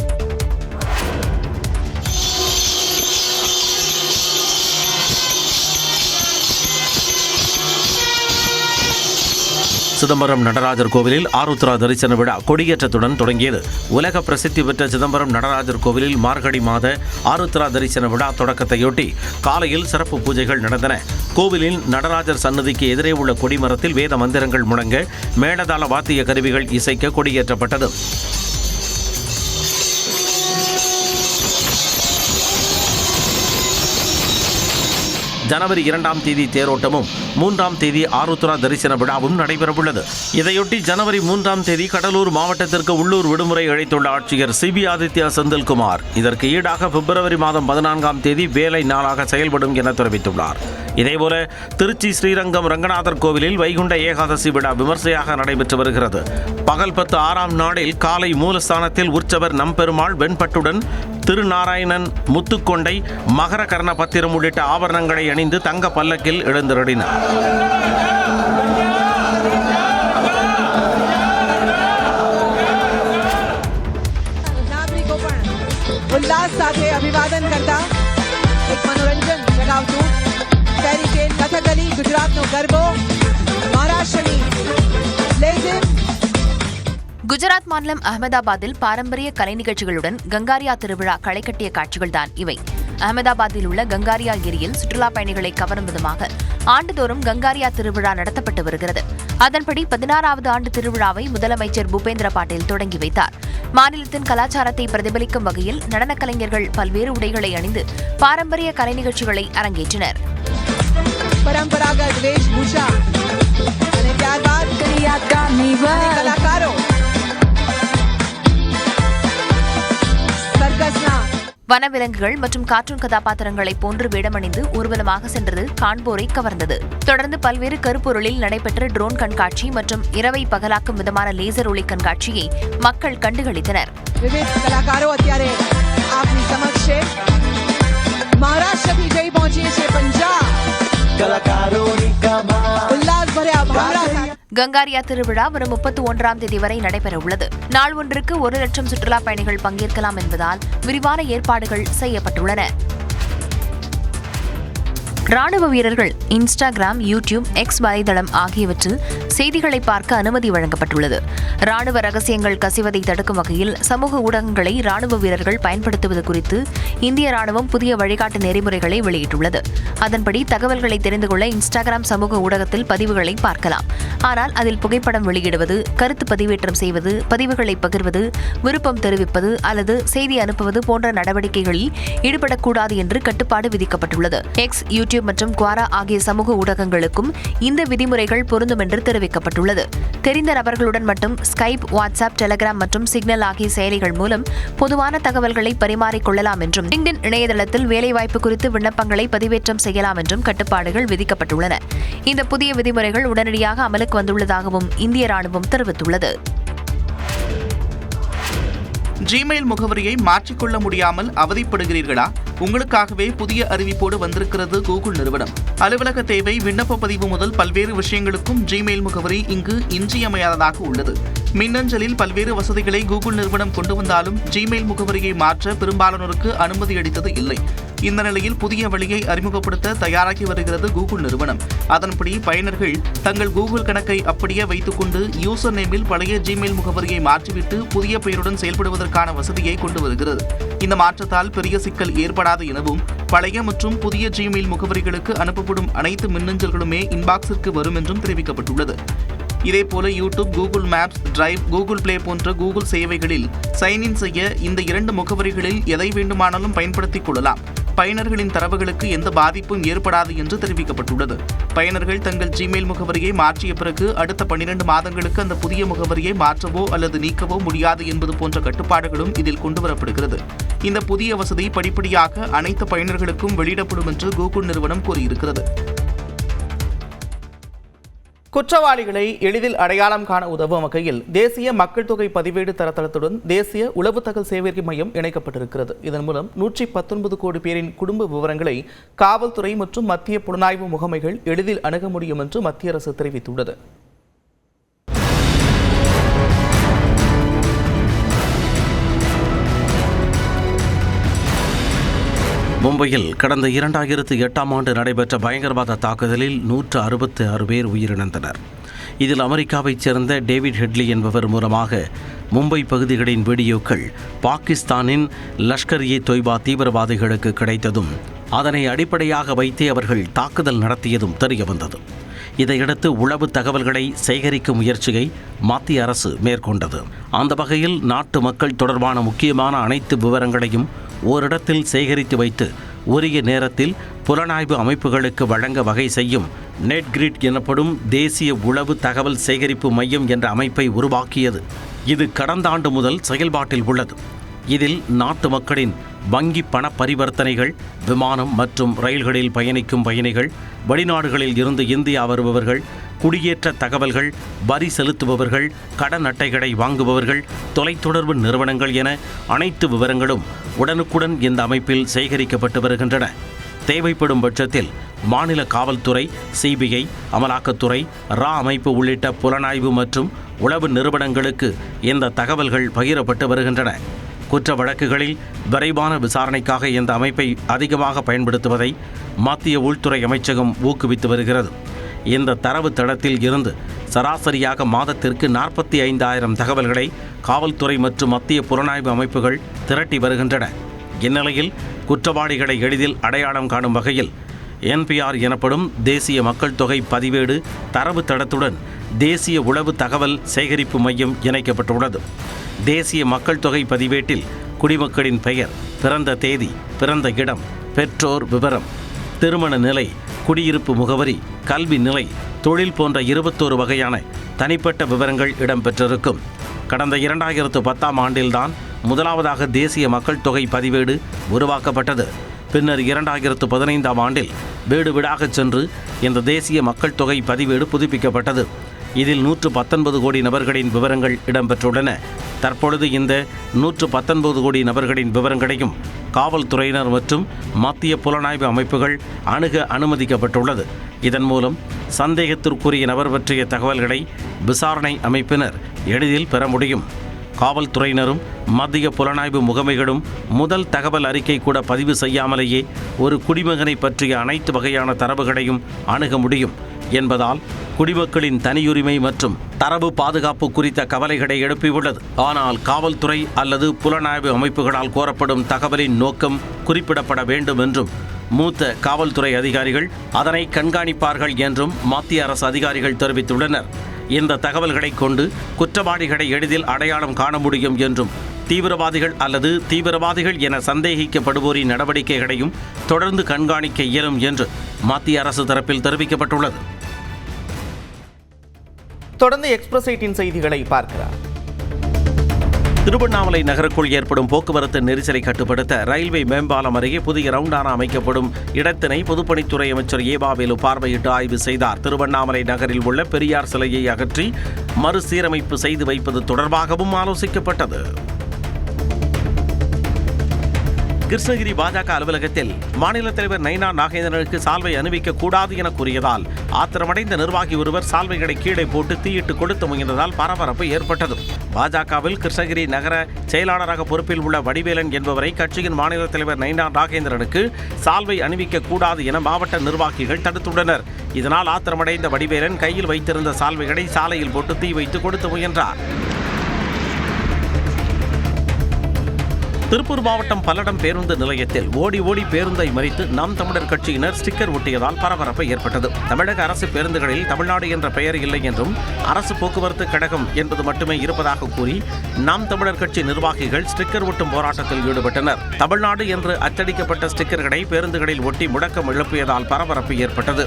Speaker 4: சிதம்பரம் நடராஜர் கோவிலில் ஆருத்ரா தரிசன விழா கொடியேற்றத்துடன் தொடங்கியது. உலக பிரசித்தி பெற்ற சிதம்பரம் நடராஜர் கோவிலில் மார்கழி மாத ஆருத்ரா தரிசன விழா தொடக்கத்தையொட்டி காலையில் சிறப்பு பூஜைகள் நடந்தன. கோவிலில் நடராஜர் சன்னதிக்கு எதிரே உள்ள கொடிமரத்தில் வேத மந்திரங்கள் முழங்க மேளதாள வாத்திய கருவிகள் இசைக்க கொடியேற்றப்பட்டது. ஜனவரி 2ஆம் தேதி தேரோட்டமும் 3ஆம் தேதி ஆருத்ரா தரிசன விழாவும் நடைபெறவுள்ளது. இதையொட்டி ஜனவரி 3ஆம் தேதி கடலூர் மாவட்டத்திற்கு உள்ளூர் விடுமுறை அளித்துள்ள ஆட்சியர் சிபி ஆதித்யா செந்தில்குமார் இதற்கு ஈடாக பிப்ரவரி மாதம் 14ஆம் தேதி வேலை நாளாக செயல்படும் என தெரிவித்துள்ளார். இதேபோல திருச்சி ஸ்ரீரங்கம் ரங்கநாதர் கோவிலில் வைகுண்ட ஏகாதசி விழா விமர்சையாக நடைபெற்று வருகிறது. பகல் 6ஆம் நாளில் காலை மூலஸ்தானத்தில் உற்சவர் நம்பெருமாள் வெண்பட்டுடன் திருநாராயணன், முத்துக்கொண்டை, மகர கர்ண பத்திரம் உள்ளிட்ட ஆபரணங்களை அணிந்து தங்க பல்லக்கில் எழுந்தருளினார்.
Speaker 17: ઉલ્લાસ સાથે અભિવાદન કરતા એક મનોરંજન જગાવતું ફેરી ટેલ કથકલી ગુજરાતનો ગરબો મહારાષ્ટ્રની લેઝિમ
Speaker 18: குஜராத் மாநிலம் அகமதாபாத்தில் பாரம்பரிய கலை நிகழ்ச்சிகளுடன் கங்காரியா திருவிழா களை கட்டிய காட்சிகள்தான் இவை. அகமதாபாத்தில் உள்ள கங்காரியா ஏரியில் சுற்றுலா பயணிகளை கவரும் விதமாக ஆண்டுதோறும் கங்காரியா திருவிழா நடத்தப்பட்டு வருகிறது. அதன்படி 16வது ஆண்டு திருவிழாவை முதலமைச்சர் பூபேந்திர பாட்டீல் தொடங்கி வைத்தார். மாநிலத்தின் கலாச்சாரத்தை பிரதிபலிக்கும் வகையில் நடன கலைஞர்கள் பல்வேறு உடைகளை அணிந்து பாரம்பரிய கலை நிகழ்ச்சிகளை அரங்கேற்றினர். வனவிலங்குகள் மற்றும் கார்ட்டூன் கதாபாத்திரங்களை போன்று வேடமணிந்து ஊர்வலமாக சென்றது காண்போரை கவர்ந்தது. தொடர்ந்து பல்வேறு கருப்பொருளில் நடைபெற்ற ட்ரோன் கண்காட்சி மற்றும் இரவை பகலாக்கும் விதமான லேசர் ஒளி கண்காட்சியை மக்கள் கண்டுகளித்தனர். கங்காரியா திருவிழா வரும் 31ஆம் தேதி வரை நடைபெறவுள்ளது. நாள் ஒன்றுக்கு 1 லட்சம் சுற்றுலா பயணிகள் பங்கேற்கலாம் என்பதால் விரிவான ஏற்பாடுகள் செய்யப்பட்டுள்ளன. ராணுவ வீரர்கள் இன்ஸ்டாகிராம், யூடியூப், எக்ஸ் வலைதளம் ஆகியவற்றில் செய்திகளை பார்க்க அனுமதி வழங்கப்பட்டுள்ளது. ராணுவ ரகசியங்கள் கசிவதை தடுக்கும் வகையில் சமூக ஊடகங்களை ராணுவ வீரர்கள் பயன்படுத்துவது குறித்து இந்திய ராணுவம் புதிய வழிகாட்டு நெறிமுறைகளை வெளியிட்டுள்ளது. அதன்படி தகவல்களை தெரிந்து கொள்ள இன்ஸ்டாகிராம் சமூக ஊடகத்தில் பதிவுகளை பார்க்கலாம். ஆனால் அதில் புகைப்படம் வெளியிடுவது, கருத்து பதிவேற்றம் செய்வது, பதிவுகளை பகிர்வது, விருப்பம் தெரிவிப்பது அல்லது செய்தி அனுப்புவது போன்ற நடவடிக்கைகளில் ஈடுபடக்கூடாது என்று கட்டுப்பாடு விதிக்கப்பட்டுள்ளது. எக்ஸ், யூடியூப் மற்றும் குவாரா ஆகிய சமூக ஊடகங்களுக்கும் இந்த விதிமுறைகள் பொருந்தும் என்று தெரிவிக்கப்பட்டுள்ளது. தெரிந்த நபர்களுடன் மட்டும் ஸ்கைப், வாட்ஸ்அப், டெலிகிராம் மற்றும் சிக்னல் ஆகிய செயலிகள் மூலம் பொதுவான தகவல்களை பரிமாறிக்கொள்ளலாம் என்றும், லிங்க்டின் இணையதளத்தில் வேலைவாய்ப்பு குறித்து விண்ணப்பங்களை பதிவேற்றம் செய்யலாம் என்றும் கட்டுப்பாடுகள் விதிக்கப்பட்டுள்ளன. இந்த புதிய விதிமுறைகள் உடனடியாக அமலுக்கு வந்துள்ளதாகவும் இந்திய ராணுவம் தெரிவித்துள்ளது.
Speaker 1: ஜிமெயில் முகவரியை மாற்றிக்கொள்ள முடியாமல் அவதிப்படுகிறீர்களா? உங்களுக்காகவே புதிய அறிவிப்போடு வந்திருக்கிறது கூகுள் நிறுவனம். அலுவலக தேவை, விண்ணப்ப பதிவு முதல் பல்வேறு விஷயங்களுக்கும் ஜிமெயில் முகவரி இங்கு இன்றியமையாததாக உள்ளது. மின்னஞ்சலில் பல்வேறு வசதிகளை கூகுள் நிறுவனம் கொண்டு வந்தாலும் ஜிமெயில் முகவரியை மாற்ற பெரும்பாலானோருக்கு அனுமதி அளித்தது இல்லை. இந்த நிலையில் புதிய வழியை அறிமுகப்படுத்த தயாராகி வருகிறது கூகுள் நிறுவனம். அதன்படி பயனர்கள் தங்கள் கூகுள் கணக்கை அப்படியே வைத்துக்கொண்டு யூசர் நேமில் பழைய ஜிமெயில் முகவரியை மாற்றிவிட்டு புதிய பெயருடன் செயல்படுவதற்கான வசதியை கொண்டு வருகிறது. இந்த மாற்றத்தால் பெரிய சிக்கல் ஏற்படாது எனவும், பழைய மற்றும் புதிய ஜிமெயில் முகவரிகளுக்கு அனுப்பப்படும் அனைத்து மின்னஞ்சல்களுமே இன்பாக்ஸிற்கு வரும் என்றும் தெரிவிக்கப்பட்டுள்ளது. இதேபோல YouTube, Google maps, drive, Google play போன்ற கூகுள் சேவைகளில் சைன்இன் செய்ய இந்த 2 முகவரிகளில் எதை வேண்டுமானாலும் பயன்படுத்திக் கொள்ளலாம். பயனர்களின் தரவுகளுக்கு எந்த பாதிப்பும் ஏற்படாது என்று தெரிவிக்கப்பட்டுள்ளது. பயனர்கள் தங்கள் ஜிமெயில் முகவரியை மாற்றிய பிறகு அடுத்த 12 மாதங்களுக்கு அந்த புதிய முகவரியை மாற்றவோ அல்லது நீக்கவோ முடியாது என்பது போன்ற கட்டுப்பாடுகளும் இதில் கொண்டுவரப்படுகிறது. இந்த புதிய வசதி படிப்படியாக அனைத்து பயனர்களுக்கும் வெளியிடப்படும் என்று கூகுள் நிறுவனம் கூறியிருக்கிறது. குற்றவாளிகளை எளிதில் அடையாளம் காண உதவும் வகையில் தேசிய மக்கள் தொகை பதிவேடு தரத்தளத்துடன் தேசிய உளவு தகவல் சேகரிப்பு மையம் இணைக்கப்பட்டிருக்கிறது. இதன் மூலம் 119 கோடி பேரின் குடும்ப விவரங்களை காவல்துறை மற்றும் மத்திய புலனாய்வு முகமைகள் எளிதில் அணுக முடியும் என்று மத்திய அரசு தெரிவித்துள்ளது.
Speaker 4: மும்பையில் கடந்த 2008ஆம் ஆண்டு நடைபெற்ற பயங்கரவாத தாக்குதலில் 166 பேர் உயிரிழந்தனர். இதில் அமெரிக்காவைச் சேர்ந்த டேவிட் ஹெட்லி என்பவர் மூலமாக மும்பை பகுதிகளின் வீடியோக்கள் பாகிஸ்தானின் லஷ்கர்-இ-தொய்பா தீவிரவாதிகளுக்கு கிடைத்ததும் அதனை அடிப்படையாக வைத்தே அவர்கள் தாக்குதல் நடத்தியதும் தெரியவந்தது. இதையடுத்து உளவு தகவல்களை சேகரிக்கும் முயற்சியை மத்திய அரசு மேற்கொண்டது. அந்த வகையில் நாட்டு மக்கள் தொடர்பான முக்கியமான அனைத்து விவரங்களையும் ஓரிடத்தில் சேகரித்து வைத்து உரிய நேரத்தில் புலனாய்வு அமைப்புகளுக்கு வழங்க வகை செய்யும் நெட்கிரிட் எனப்படும் தேசிய உளவு தகவல் சேகரிப்பு மையம் என்ற அமைப்பை உருவாக்கியது. இது கடந்த ஆண்டு முதல் செயல்பாட்டில் உள்ளது. இதில் நாட்டு மக்களின் வங்கி பண பரிவர்த்தனைகள், விமானம் மற்றும் ரயில்களில் பயணிக்கும் பயணிகள், வெளிநாடுகளில் இருந்து இந்தியா வருபவர்கள், குடியேற்ற தகவல்கள், வரி செலுத்துபவர்கள், கடன் அட்டைகளை வாங்குபவர்கள், தொலைத்தொடர்பு நிறுவனங்கள் என அனைத்து விவரங்களும் உடனுக்குடன் இந்த அமைப்பில் சேகரிக்கப்பட்டு வருகின்றன. தேவைப்படும் பட்சத்தில் மாநில காவல்துறை, சிபிஐ, அமலாக்கத்துறை, ரா அமைப்பு உள்ளிட்ட புலனாய்வு மற்றும் உளவு நிறுவனங்களுக்கு இந்த தகவல்கள் பகிரப்பட்டு வருகின்றன. குற்ற வழக்குகளில் விரைவான விசாரணைக்காக இந்த அமைப்பை அதிகமாக பயன்படுத்துவதை மத்திய உள்துறை அமைச்சகம் ஊக்குவித்து வருகிறது. இந்த தரவு தளத்தில் இருந்து சராசரியாக மாதத்திற்கு 45,000 தகவல்களை காவல்துறை மற்றும் மத்திய புலனாய்வு அமைப்புகள் திரட்டி வருகின்றன. இந்நிலையில் குற்றவாளிகளை எளிதில் அடையாளம் காணும் வகையில் NPR எனப்படும் தேசிய மக்கள் தொகை பதிவேடு தரவு தடத்துடன் தேசிய உளவு தகவல் சேகரிப்பு மையம் இணைக்கப்பட்டுள்ளது. தேசிய மக்கள் தொகை பதிவேட்டில் குடிமக்களின் பெயர், பிறந்த தேதி, பிறந்த இடம், பெற்றோர் விவரம், திருமண நிலை, குடியிருப்பு முகவரி, கல்வி நிலை, தொழில் போன்ற 21 வகையான தனிப்பட்ட விவரங்கள் இடம்பெற்றிருக்கும். கடந்த 2010ஆம் ஆண்டில்தான் முதலாவதாக தேசிய மக்கள் தொகை பதிவேடு உருவாக்கப்பட்டது. பின்னர் 2015ஆம் ஆண்டில் வீடு வீடாகச் சென்று இந்த தேசிய மக்கள் தொகை பதிவேடு புதுப்பிக்கப்பட்டது. இதில் 119 கோடி நபர்களின் விவரங்கள் இடம்பெற்றுள்ளன. தற்பொழுது இந்த 119 கோடி நபர்களின் விவரங்களையும் காவல்துறையினர் மற்றும் மத்திய புலனாய்வு அமைப்புகள் அணுக அனுமதிக்கப்பட்டுள்ளது. இதன் மூலம் சந்தேகத்திற்குரிய நபர் பற்றிய தகவல்களை விசாரணை அமைப்பினர் எளிதில் பெற முடியும். காவல்துறையினரும் மத்திய புலனாய்வு முகமைகளும் முதல் தகவல் அறிக்கை கூட பதிவு செய்யாமலேயே ஒரு குடிமகனை பற்றிய அனைத்து வகையான தரவுகளையும் அணுக முடியும் என்பதால் குடிமக்களின் தனியுரிமை மற்றும் தரவு பாதுகாப்பு குறித்த கவலைகளை எழுப்பியுள்ளது. ஆனால் காவல்துறை அல்லது புலனாய்வு அமைப்புகளால் கோரப்படும் தகவலின் நோக்கம் குறிப்பிடப்பட வேண்டும் என்றும் மூத்த காவல்துறை அதிகாரிகள் அதனை கண்காணிப்பார்கள் என்றும் மத்திய அரசு அதிகாரிகள் தெரிவித்துள்ளனர். இந்த தகவல்களை கொண்டு குற்றவாளிகளை எளிதில் அடையாளம் காண முடியும் என்றும் தீவிரவாதிகள் அல்லது தீவிரவாதிகள் என சந்தேகிக்கப்படுவோரின் நடவடிக்கைகளையும் தொடர்ந்து கண்காணிக்க இயலும் என்று மத்திய அரசு தரப்பில் தெரிவிக்கப்பட்டுள்ளது.
Speaker 1: தொடர்ந்து எக்ஸ்பிரஸ் 8 செய்திகளை பார்க்கிறார்.
Speaker 4: திருவண்ணாமலை நகருக்குள் ஏற்படும் போக்குவரத்து நெரிசலை கட்டுப்படுத்த ரயில்வே மேம்பாலம் அருகே புதிய ரவுண்டானா அமைக்கப்படும் இடத்தினை பொதுப்பணித்துறை அமைச்சர் ஏவாவேலு பார்வையிட்டு ஆய்வு செய்தார். திருவண்ணாமலை நகரில் உள்ள பெரியார் சிலையை அகற்றி மறுசீரமைப்பு செய்து வைப்பது தொடர்பாகவும் ஆலோசிக்கப்பட்டது. கிருஷ்ணகிரி பாஜக அலுவலகத்தில் மாநில தலைவர் நைனா நாகேந்திரனுக்கு சால்வை அணிவிக்க கூடாது என கூறியதால் ஆத்திரமடைந்த நிர்வாகி ஒருவர் சால்வைகளை கீழே போட்டு தீயிட்டு கொடுத்து முயன்றதால் பரபரப்பு ஏற்பட்டது. பாஜகவில் கிருஷ்ணகிரி நகர செயலாளராக பொறுப்பில் உள்ள வடிவேலன் என்பவரை கட்சியின் மாநில தலைவர் நைனா நாகேந்திரனுக்கு சால்வை அணிவிக்க கூடாது என மாவட்ட நிர்வாகிகள் தடுத்துள்ளனர். இதனால் ஆத்திரமடைந்த வடிவேலன் கையில் வைத்திருந்த சால்வைகளை சாலையில் போட்டு தீ வைத்து கொடுத்து முயன்றார். திருப்பூர் மாவட்டம் பல்லடம் பேருந்து நிலையத்தில் ஓடி ஓடி பேருந்தை மறித்து நாம் தமிழர் கட்சியினர் ஸ்டிக்கர் ஒட்டியதால் பரபரப்பு ஏற்பட்டது. தமிழக அரசு பேருந்துகளில் தமிழ்நாடு என்ற பெயர் இல்லை என்றும் அரசு போக்குவரத்து கழகம் என்பது மட்டுமே இருப்பதாக கூறி நாம் தமிழர் கட்சி நிர்வாகிகள் ஸ்டிக்கர் ஒட்டும் போராட்டத்தில் ஈடுபட்டனர். தமிழ்நாடு என்று அச்சடிக்கப்பட்ட ஸ்டிக்கர்களை பேருந்துகளில் ஒட்டி முழக்கம் எழுப்பியதால் பரபரப்பு ஏற்பட்டது.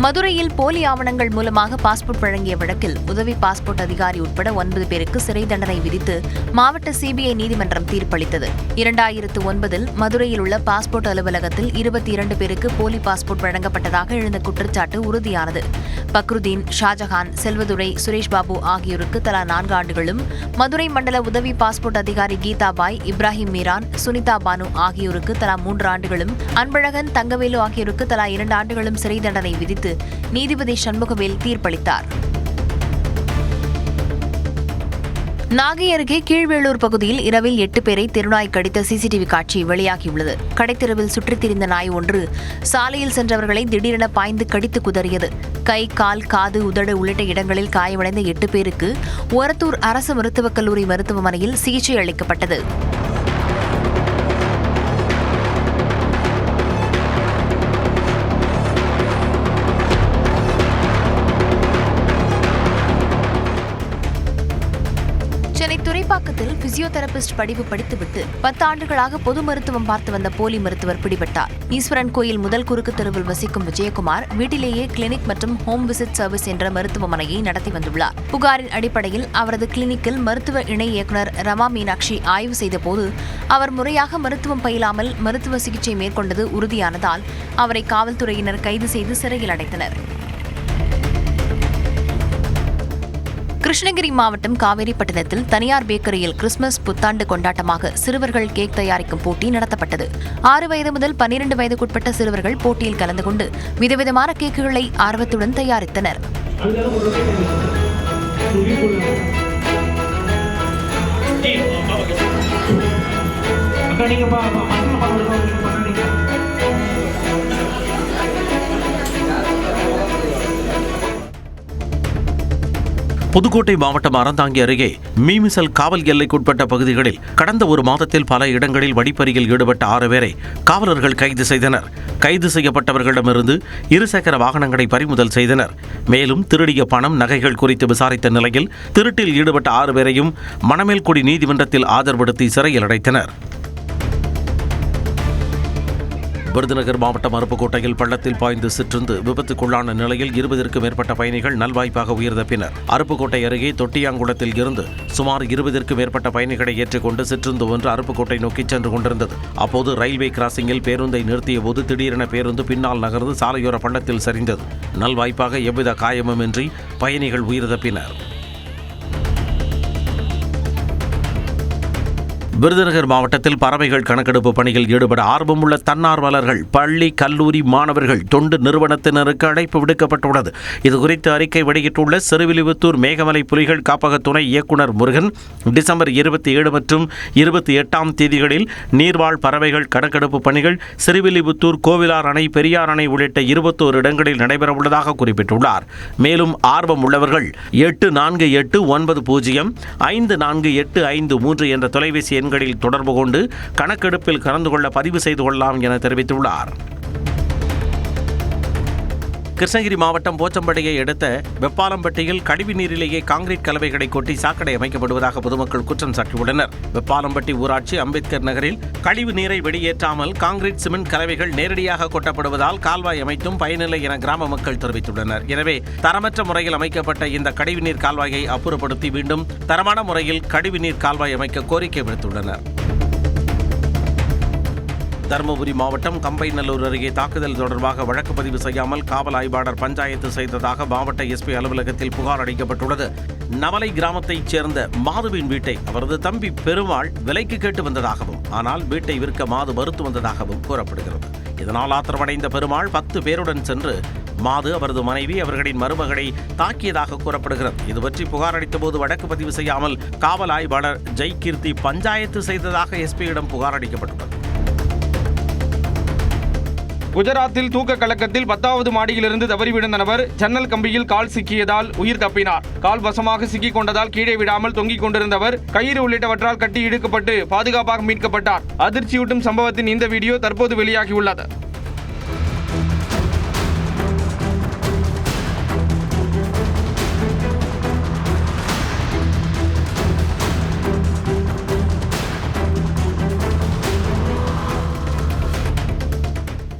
Speaker 18: மதுரையில் போலி ஆவணங்கள் மூலமாக பாஸ்போர்ட் வழங்கிய வழக்கில் உதவி பாஸ்போர்ட் அதிகாரி உட்பட 9 பேருக்கு சிறை தண்டனை விதித்து மாவட்ட சிபிஐ நீதிமன்றம் தீர்ப்பளித்தது. 2009 மதுரையில் உள்ள பாஸ்போர்ட் அலுவலகத்தில் 22 பேருக்கு போலி பாஸ்போர்ட் வழங்கப்பட்டதாக எழுந்த குற்றச்சாட்டு உறுதியானது. பக்ருதீன், ஷாஜஹான், செல்வதுரை, சுரேஷ் பாபு ஆகியோருக்கு தலா 4 ஆண்டுகளும், மதுரை மண்டல உதவி பாஸ்போர்ட் அதிகாரி கீதாபாய், இப்ராஹிம் மீரான், சுனிதா பானு ஆகியோருக்கு தலா 3 ஆண்டுகளும், அன்பழகன், தங்கவேலு ஆகியோருக்கு தலா 2 ஆண்டுகளும் சிறை தண்டனை விதித்து நீதிபதி சண்முகவேல் தீர்ப்பளித்தார். நாகை அருகே கீழ்வேளூர் பகுதியில் இரவில் 8 பேரை தெருநாய் கடித்த சிசிடிவி காட்சி வெளியாகியுள்ளது. கடைத்தெருவில் சுற்றித் திரிந்த நாய் ஒன்று சாலையில் சென்றவர்களை திடீரென பாய்ந்து கடித்து குதறியது. கை, கால், காது, உதடு உள்ளிட்ட இடங்களில் காயமடைந்த 8 பேருக்கு ஒரத்தூர் அரசு மருத்துவக் கல்லூரி மருத்துவமனையில் சிகிச்சை அளிக்கப்பட்டது. துறைப்பாக்கத்தில் பிசியோதெரபிஸ்ட் படிப்பு படித்துவிட்டு 10 ஆண்டுகளாக பொது மருத்துவம் பார்த்து வந்த போலி மருத்துவர் பிடிபட்டார். ஈஸ்வரன் கோயில் முதல் குறுக்கு தெருவில் வசிக்கும் விஜயகுமார் வீட்டிலேயே கிளினிக் மற்றும் ஹோம் விசிட் சர்வீஸ் என்ற மருத்துவமனையை நடத்தி வந்துள்ளார். புகாரின் அடிப்படையில் அவரது கிளினிக்கில் மருத்துவ இணை இயக்குநர் ரமா மீனாட்சி ஆய்வு செய்தபோது அவர் முறையாக மருத்துவம் பயிலாமல் மருத்துவ சிகிச்சை மேற்கொண்டது உறுதியானதால் அவரை காவல்துறையினர் கைது செய்து சிறையில் அடைத்தனர். கிருஷ்ணகிரி மாவட்டம் காவேரிப்பட்டினத்தில் தனியார் பேக்கரியில் கிறிஸ்துமஸ் புத்தாண்டு கொண்டாட்டமாக சிறுவர்கள் கேக் தயாரிக்கும் போட்டி நடத்தப்பட்டது. 6 வயது முதல் 12 வயதுக்குட்பட்ட சிறுவர்கள் போட்டியில் கலந்து கொண்டு விதவிதமான கேக்குகளை ஆர்வத்துடன் தயாரித்தனர்.
Speaker 4: புதுக்கோட்டை மாவட்டம் அறந்தாங்கி அருகே மீமிசல் காவல் எல்லைக்குட்பட்ட பகுதிகளில் கடந்த ஒரு மாதத்தில் பல இடங்களில் வழிப்பறியில் ஈடுபட்ட 6 பேரை காவலர்கள் கைது செய்தனர். கைது செய்யப்பட்டவர்களிடமிருந்து இருசக்கர வாகனங்களை பறிமுதல் செய்தனர். மேலும் திருடிய பணம், நகைகள் குறித்து விசாரித்த நிலையில் திருட்டில் ஈடுபட்ட 6 பேரையும் மணமேல்குடி நீதிமன்றத்தில் ஆஜர்படுத்தி சிறையில் அடைத்தனர். விருதுநகர் மாவட்டம் அருப்புக்கோட்டையில் பள்ளத்தில் பாய்ந்து சிற்றுந்து விபத்துக்குள்ளான நிலையில் 20க்கும் மேற்பட்ட பயணிகள் நல்வாய்ப்பாக உயிர் தப்பினர். அருப்புக்கோட்டை அருகே தொட்டியாங்குளத்தில் இருந்து சுமார் 20க்கும் மேற்பட்ட பயணிகளை ஏற்றுக்கொண்டு சிற்றுந்து ஒன்று அருப்புக்கோட்டை நோக்கி சென்று கொண்டிருந்தது. அப்போது ரயில்வே கிராசிங்கில் பேருந்தை நிறுத்திய போது திடீரென பேருந்து பின்னால் நகர்ந்து சாலையோர பள்ளத்தில் சரிந்தது. நல்வாய்ப்பாக எவ்வித காயமுமின்றி பயணிகள் உயிர் தப்பினர். விருதுநகர் மாவட்டத்தில் பறவைகள் கணக்கெடுப்பு பணியில் ஈடுபட ஆர்வமுள்ள தன்னார்வலர்கள், பள்ளி, கல்லூரி மாணவர்கள், தொண்டு நிறுவனத்தினருக்கு அழைப்பு விடுக்கப்பட்டுள்ளது. இதுகுறித்து அறிக்கை வெளியிட்டுள்ள சிறுவில்லிபுத்தூர் மேகமலை புலிகள் காப்பக துணை இயக்குநர் முருகன், டிசம்பர் 27 மற்றும் 28ஆம் தேதிகளில் நீர்வாழ் பறவைகள் கணக்கெடுப்பு பணிகள் சிறுவில்லிபுத்தூர், கோவிலார் அணை, பெரியார் அணை உள்ளிட்ட 21 இடங்களில் நடைபெறவுள்ளதாக குறிப்பிட்டுள்ளார். மேலும் ஆர்வம் உள்ளவர்கள் 8480548553 என்ற தொலைபேசி எண்களில் தொடர்பு கொண்டு கணக்கெடுப்பில் கலந்து கொள்ள பதிவு செய்து கொள்ளலாம் என தெரிவித்துள்ளார். கிருஷ்ணகிரி மாவட்டம் போச்சம்பட்டியை அடுத்த வெப்பாலம்பட்டியில் கழிவுநீரிலேயே காங்கிரீட் கலவைகளை கொட்டி சாக்கடை அமைக்கப்படுவதாக பொதுமக்கள் குற்றம் சாட்டியுள்ளனர். வெப்பாலம்பட்டி ஊராட்சி அம்பேத்கர் நகரில் கழிவு நீரை வெளியேற்றாமல் காங்கிரீட், சிமெண்ட் கலவைகள் நேரடியாக கொட்டப்படுவதால் கால்வாய் அமைத்தும் பயனில்லை என கிராம மக்கள் தெரிவித்துள்ளனர். எனவே தரமற்ற முறையில் அமைக்கப்பட்ட இந்த கழிவுநீர் கால்வாயை அப்புறப்படுத்தி மீண்டும் தரமான முறையில் கழிவுநீர் கால்வாய் அமைக்க கோரிக்கை விடுத்துள்ளனர். தருமபுரி மாவட்டம் கம்பைநல்லூர் அருகே தாக்குதல் தொடர்பாக வழக்கு பதிவு செய்யாமல் காவல் ஆய்வாளர் பஞ்சாயத்து செய்ததாக மாவட்ட எஸ்பி அலுவலகத்தில் புகார் அளிக்கப்பட்டுள்ளது. நவலை கிராமத்தைச் சேர்ந்த மாதுவின் வீட்டை அவரது தம்பி பெருமாள் விலைக்கு கேட்டு வந்ததாகவும், ஆனால் வீட்டை விற்க மாது மறுத்து வந்ததாகவும் கூறப்படுகிறது. இதனால் ஆத்திரமடைந்த பெருமாள் 10 பேருடன் சென்று மாது, அவரது மனைவி, அவர்களின் மருமகளை தாக்கியதாக கூறப்படுகிறது. இதுபற்றி புகார் அளித்தபோது வழக்கு பதிவு செய்யாமல் காவல் ஆய்வாளர் ஜெய்கீர்த்தி பஞ்சாயத்து செய்ததாக எஸ்பியிடம் புகார் அளிக்கப்பட்டுள்ளது.
Speaker 9: குஜராத்தில் தூக்க கலக்கத்தில் 10வது மாடியிலிருந்து தவறி விழுந்த நபர் ஜன்னல் கம்பியில் கால் சிக்கியதால் உயிர் தப்பினார். கால் வசமாக சிக்கிக் கொண்டதால் கீழே விடாமல் தொங்கிக் கொண்டிருந்தவர் கயிறு உள்ளிட்டவற்றால் கட்டி இழுக்கப்பட்டு பாதுகாப்பாக மீட்கப்பட்டார். அதிர்ச்சியூட்டும் சம்பவத்தின் இந்த வீடியோ தற்போது வெளியாகியுள்ளது.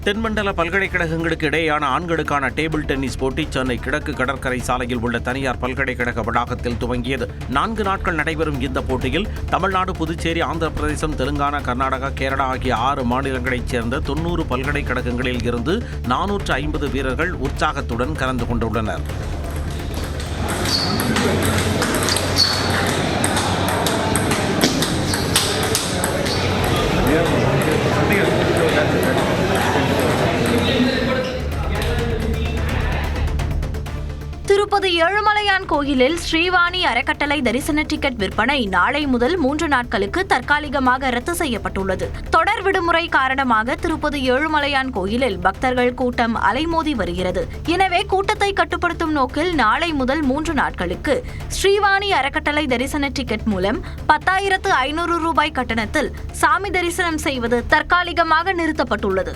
Speaker 4: தென்மண்டல பல்கலைக்கழகங்களுக்கு இடையேயான ஆண்களுக்கான டேபிள் டென்னிஸ் போட்டி சென்னை கிழக்கு கடற்கரை சாலையில் உள்ள தனியார் பல்கலைக்கழக வளாகத்தில் துவங்கியது. 4 நாட்கள் நடைபெறும் இந்த போட்டியில் தமிழ்நாடு, புதுச்சேரி, ஆந்திர பிரதேசம், தெலுங்கானா, கர்நாடகா, கேரளா ஆகிய 6 மாநிலங்களைச் சேர்ந்த 90 பல்கலைக்கழகங்களில் இருந்து 450 வீரர்கள் உற்சாகத்துடன் கலந்து கொண்டுள்ளனர்.
Speaker 18: திருப்பதி ஏழுமலையான் கோயிலில் ஸ்ரீவாணி அறக்கட்டளை தரிசன டிக்கெட் விற்பனை நாளை முதல் 3 நாட்களுக்கு தற்காலிகமாக ரத்து செய்யப்பட்டுள்ளது. தொடர் விடுமுறை காரணமாக திருப்பதி ஏழுமலையான் கோயிலில் பக்தர்கள் கூட்டம் அலைமோதி வருகிறது. எனவே கூட்டத்தை கட்டுப்படுத்தும் நோக்கில் நாளை முதல் 3 நாட்களுக்கு ஸ்ரீவாணி அறக்கட்டளை தரிசன டிக்கெட் மூலம் 10,500 ரூபாய் கட்டணத்தில் சாமி தரிசனம் செய்வது தற்காலிகமாக நிறுத்தப்பட்டுள்ளது.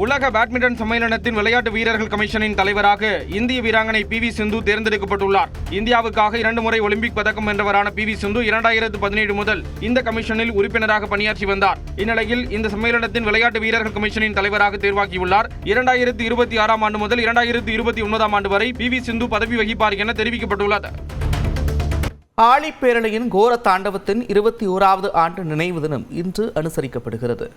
Speaker 9: உலக பேட்மிண்டன் சம்மேளனத்தின் விளையாட்டு வீரர்கள் கமிஷனின் தலைவராக இந்திய வீராங்கனை PV சிந்து தேர்ந்தெடுக்கப்பட்டுள்ளார். இந்தியாவுக்காக 2 முறை ஒலிம்பிக் பதக்கம் வென்றவரான PV சிந்து 2017 முதல் இந்த கமிஷனில் உறுப்பினராக பணியாற்றி வந்தார். இந்நிலையில் இந்த சம்மேளனத்தின் விளையாட்டு வீரர்கள் கமிஷனின் தலைவராக தேர்வாகியுள்ளார். 2026ஆம் ஆண்டு முதல் 2029ஆம் ஆண்டு வரை PV சிந்து பதவி வகிப்பார் என தெரிவிக்கப்பட்டுள்ளது.
Speaker 1: ஆழிப்பேரலையின் கோர தாண்டவத்தின் 21வது ஆண்டு நினைவு தினம் இன்று அனுசரிக்கப்படுகிறது.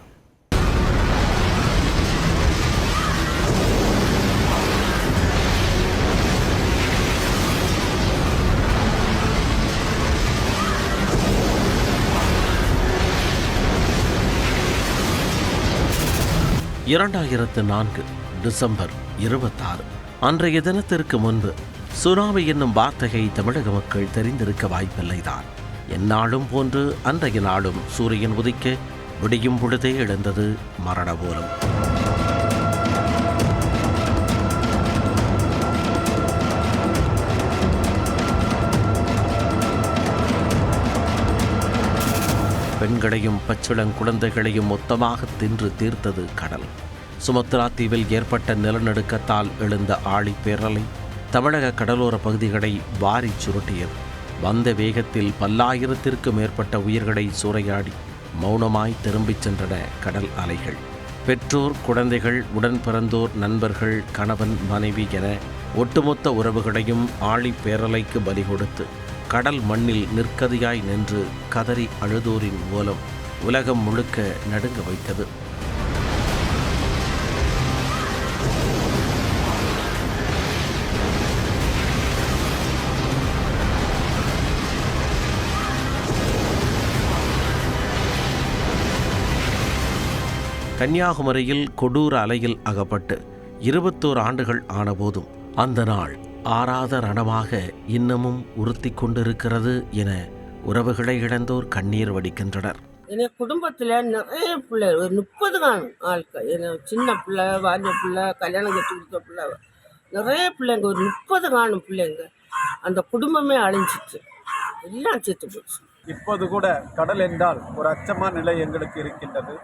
Speaker 4: டிசம்பர் 26 அன்றைய தினத்திற்கு முன்பு சுனாமி என்னும் வார்த்தையை தமிழக மக்கள் தெரிந்திருக்க வாய்ப்பில்லைதான். எந்நாளும் போன்று அன்றைய நாளும் சூரியன் உதிக்க விடியும் பொழுதே எழுந்தது மரண ஓலம். பெண்களையும் பச்சிளங்குழந்தைகளையும் மொத்தமாக தின்று தீர்த்தது கடல். சுமத்ரா தீவில் ஏற்பட்ட நிலநடுக்கத்தால் எழுந்த ஆழிப்பேரலை தமிழக கடலோர பகுதிகளை வாரி சுருட்டியது. வந்த வேகத்தில் பல்லாயிரத்திற்கு மேற்பட்ட உயிர்களை சூறையாடி மௌனமாய் திரும்பிச் சென்றன கடல் அலைகள். பெற்றோர், குழந்தைகள், உடன் பிறந்தோர், நண்பர்கள், கணவன், மனைவி என ஒட்டுமொத்த உறவுகளையும் ஆழிப்பேரலைக்கு பலி கொடுத்து கடல் மண்ணில் நிற்கதியாய் நின்று கதறி அழுதோரின் மூலம் உலகம் முழுக்க நடுங்க வைத்தது. கன்னியாகுமரியில் கொடூர அலையில் அகப்பட்டு 21 ஆண்டுகள் ஆனபோதும் அந்த நாள் ஆறாத ரணமாக இன்னமும் உறுத்தி கொண்டிருக்கிறது என உறவுகளை இழந்தோர் கண்ணீர் வடிக்கின்றனர்.
Speaker 19: என் குடும்பத்தில் நிறைய பிள்ளை, ஒரு 30 ஆட்கள், சின்ன பிள்ளை, வாலிய பிள்ளை, கல்யாணம் கட்டி கொடுத்த பிள்ளை, நிறைய பிள்ளைங்க, ஒரு 30 பிள்ளைங்க. அந்த குடும்பமே அழிஞ்சிச்சு, எல்லாம் செத்து போச்சு.
Speaker 20: இப்போது கூட கடல் என்றால் ஒரு அச்சமான நிலை எங்களுக்கு இருக்கின்றது.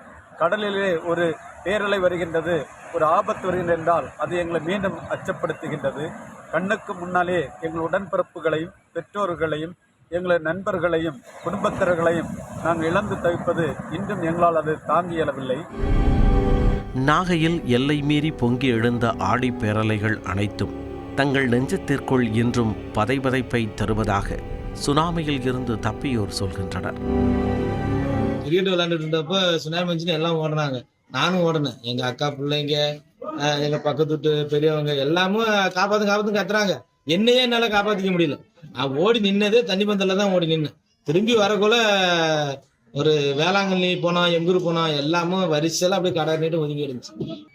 Speaker 20: கடலிலே ஒரு பேரலை வருகின்றது, ஒரு ஆபத்து வருகின்றது என்றால் அது எங்களை மீண்டும் அச்சப்படுத்துகின்றது. கண்ணுக்கு முன்னாலே எங்கள் உடன்பிறப்புகளையும், பெற்றோர்களையும், எங்களது நண்பர்களையும், குடும்பத்தினர்களையும் நாங்கள் இழந்து தவிப்பது இன்றும் எங்களால் அது தாங்கி இயலவில்லை.
Speaker 4: நாகையில் எல்லை மீறி பொங்கி எழுந்த ஆழிப்பேரலைகள் அனைத்தும் தங்கள் நெஞ்சத்திற்குள் இன்றும் பதைபதைப்பை தருவதாக சுனாமியில் இருந்து தப்பியோர் சொல்கின்றனர்.
Speaker 21: கிரிக்கெட் விளையாண்டுட்டு இருந்தப்ப சுனாமி வந்துச்சுன்னு எல்லாம் ஓடுறாங்க, நானும் ஓடினேன். எங்க அக்கா பிள்ளைங்க, எங்க பக்கத்து வீட்டு பெரியவங்க எல்லாமும் காப்பாத்து கத்துறாங்க. என்னையே என்னால காப்பாத்திக்க முடியல. நான் ஓடி நின்னதே தண்ணி பந்தல்ல தான் ஓடி நின்னேன். திரும்பி வரக்குள்ள ஒரு வேளாங்கண்ணி போனோம், எங்கூர் போனோம், எல்லாமும் வரிசையெல்லாம் அப்படியே கடை நீட்டு ஒதுங்கி இருந்துச்சு.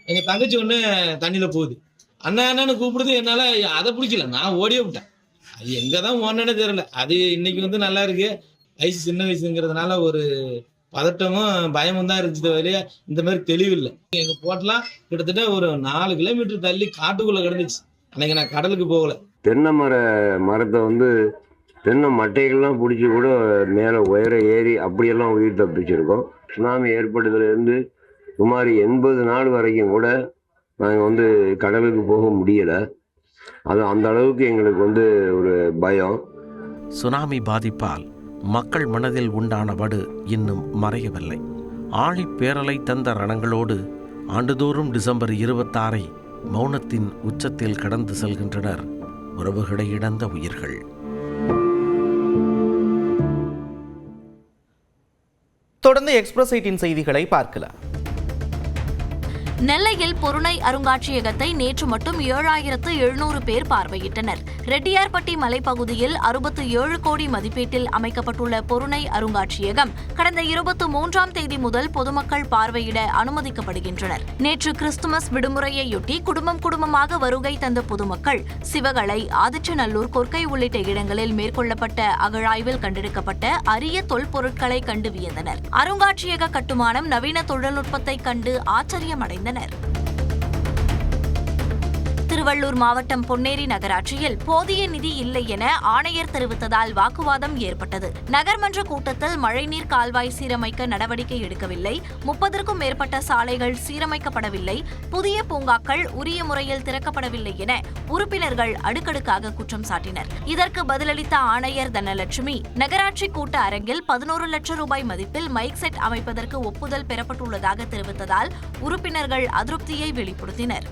Speaker 21: எங்க தங்கச்சி ஒண்ணு தண்ணியில போகுது, அண்ணா என்னன்னு கூப்பிடுது. என்னால அதை பிடிக்கல, நான் ஓடியே விட்டேன். அது எங்கதான் ஓடனே தெரியல. அது இன்னைக்கு நல்லா இருக்கு. வயசு சின்ன வயசுங்கிறதுனால ஒரு பதட்டமும் பயமும் தான் இருந்துச்சு, வரைய இந்த மாதிரி தெளிவில்லை. எங்க போட்டெல்லாம் கிட்டத்தட்ட ஒரு 4 கிலோமீட்டர் தள்ளி காட்டுக்குள்ள கிடந்துச்சு. அன்னைக்கு நான் கடலுக்கு போகல.
Speaker 22: தென்னை மரத்தை தென்னை மட்டைகள்லாம் பிடிச்சி கூட மேலே உயர ஏறி அப்படியெல்லாம் உயிர் தப்பிச்சிருக்கோம். சுனாமி ஏற்பட்டதுலேருந்து சுமார் 80 நாள் வரைக்கும் கூட நாங்கள் கடலுக்கு போக முடியலை. அது அந்த அளவுக்கு எங்களுக்கு ஒரு பயம்.
Speaker 4: சுனாமி பாதிப்பால் மக்கள் மனதில் உண்டான வடு இன்னும் மறையவில்லை. ஆழிப்பேரலை தந்த ரணங்களோடு ஆண்டுதோறும் டிசம்பர் 26 மௌனத்தின் உச்சத்தில் கடந்து செல்கின்றனர் உறவுகளை இழந்த உயிர்கள்.
Speaker 1: தொடர்ந்து எக்ஸ்பிரஸ் 8 செய்திகளை பார்க்கலாம்.
Speaker 23: நெல்லையில் பொருணை அருங்காட்சியகத்தை நேற்று மட்டும் 7,700 பேர் பார்வையிட்டனர். ரெட்டியார்பட்டி மலைப்பகுதியில் 67 கோடி மதிப்பீட்டில் அமைக்கப்பட்டுள்ள பொருணை அருங்காட்சியகம் கடந்த 23ஆம் தேதி முதல் பொதுமக்கள் பார்வையிட அனுமதிக்கப்படுகின்றனர். நேற்று கிறிஸ்துமஸ் விடுமுறையையொட்டி குடும்பமாக வருகை தந்த பொதுமக்கள் சிவகளை, ஆதிச்சநல்லூர், கொர்க்கை உள்ளிட்ட இடங்களில் மேற்கொள்ளப்பட்ட அகழாய்வில் கண்டெடுக்கப்பட்ட அரிய தொல்பொருட்களை கண்டு வியந்தனர். அருங்காட்சியக கட்டுமானம் நவீன தொழில்நுட்பத்தை கண்டு ஆச்சரியமடைந்தனர். திருவள்ளூர் மாவட்டம் பொன்னேரி நகராட்சியில் போதிய நிதி இல்லை என ஆணையர் தெரிவித்ததால் வாக்குவாதம் ஏற்பட்டது. நகர்மன்ற கூட்டத்தில் மழைநீர் கால்வாய் சீரமைக்க நடவடிக்கை எடுக்கவில்லை, 30க்கும் மேற்பட்ட சாலைகள் சீரமைக்கப்படவில்லை, புதிய பூங்காக்கள் உரிய முறையில் திறக்கப்படவில்லை என உறுப்பினர்கள் அடுக்கடுக்காக குற்றம் சாட்டினர். இதற்கு பதிலளித்த ஆணையர் தனலட்சுமி, நகராட்சி கூட்ட அரங்கில் 11 லட்சம் ரூபாய் மதிப்பில் மைக் செட் அமைப்பதற்கு ஒப்புதல் பெறப்பட்டுள்ளதாக தெரிவித்ததால் உறுப்பினர்கள் அதிருப்தியை வெளிப்படுத்தினர்.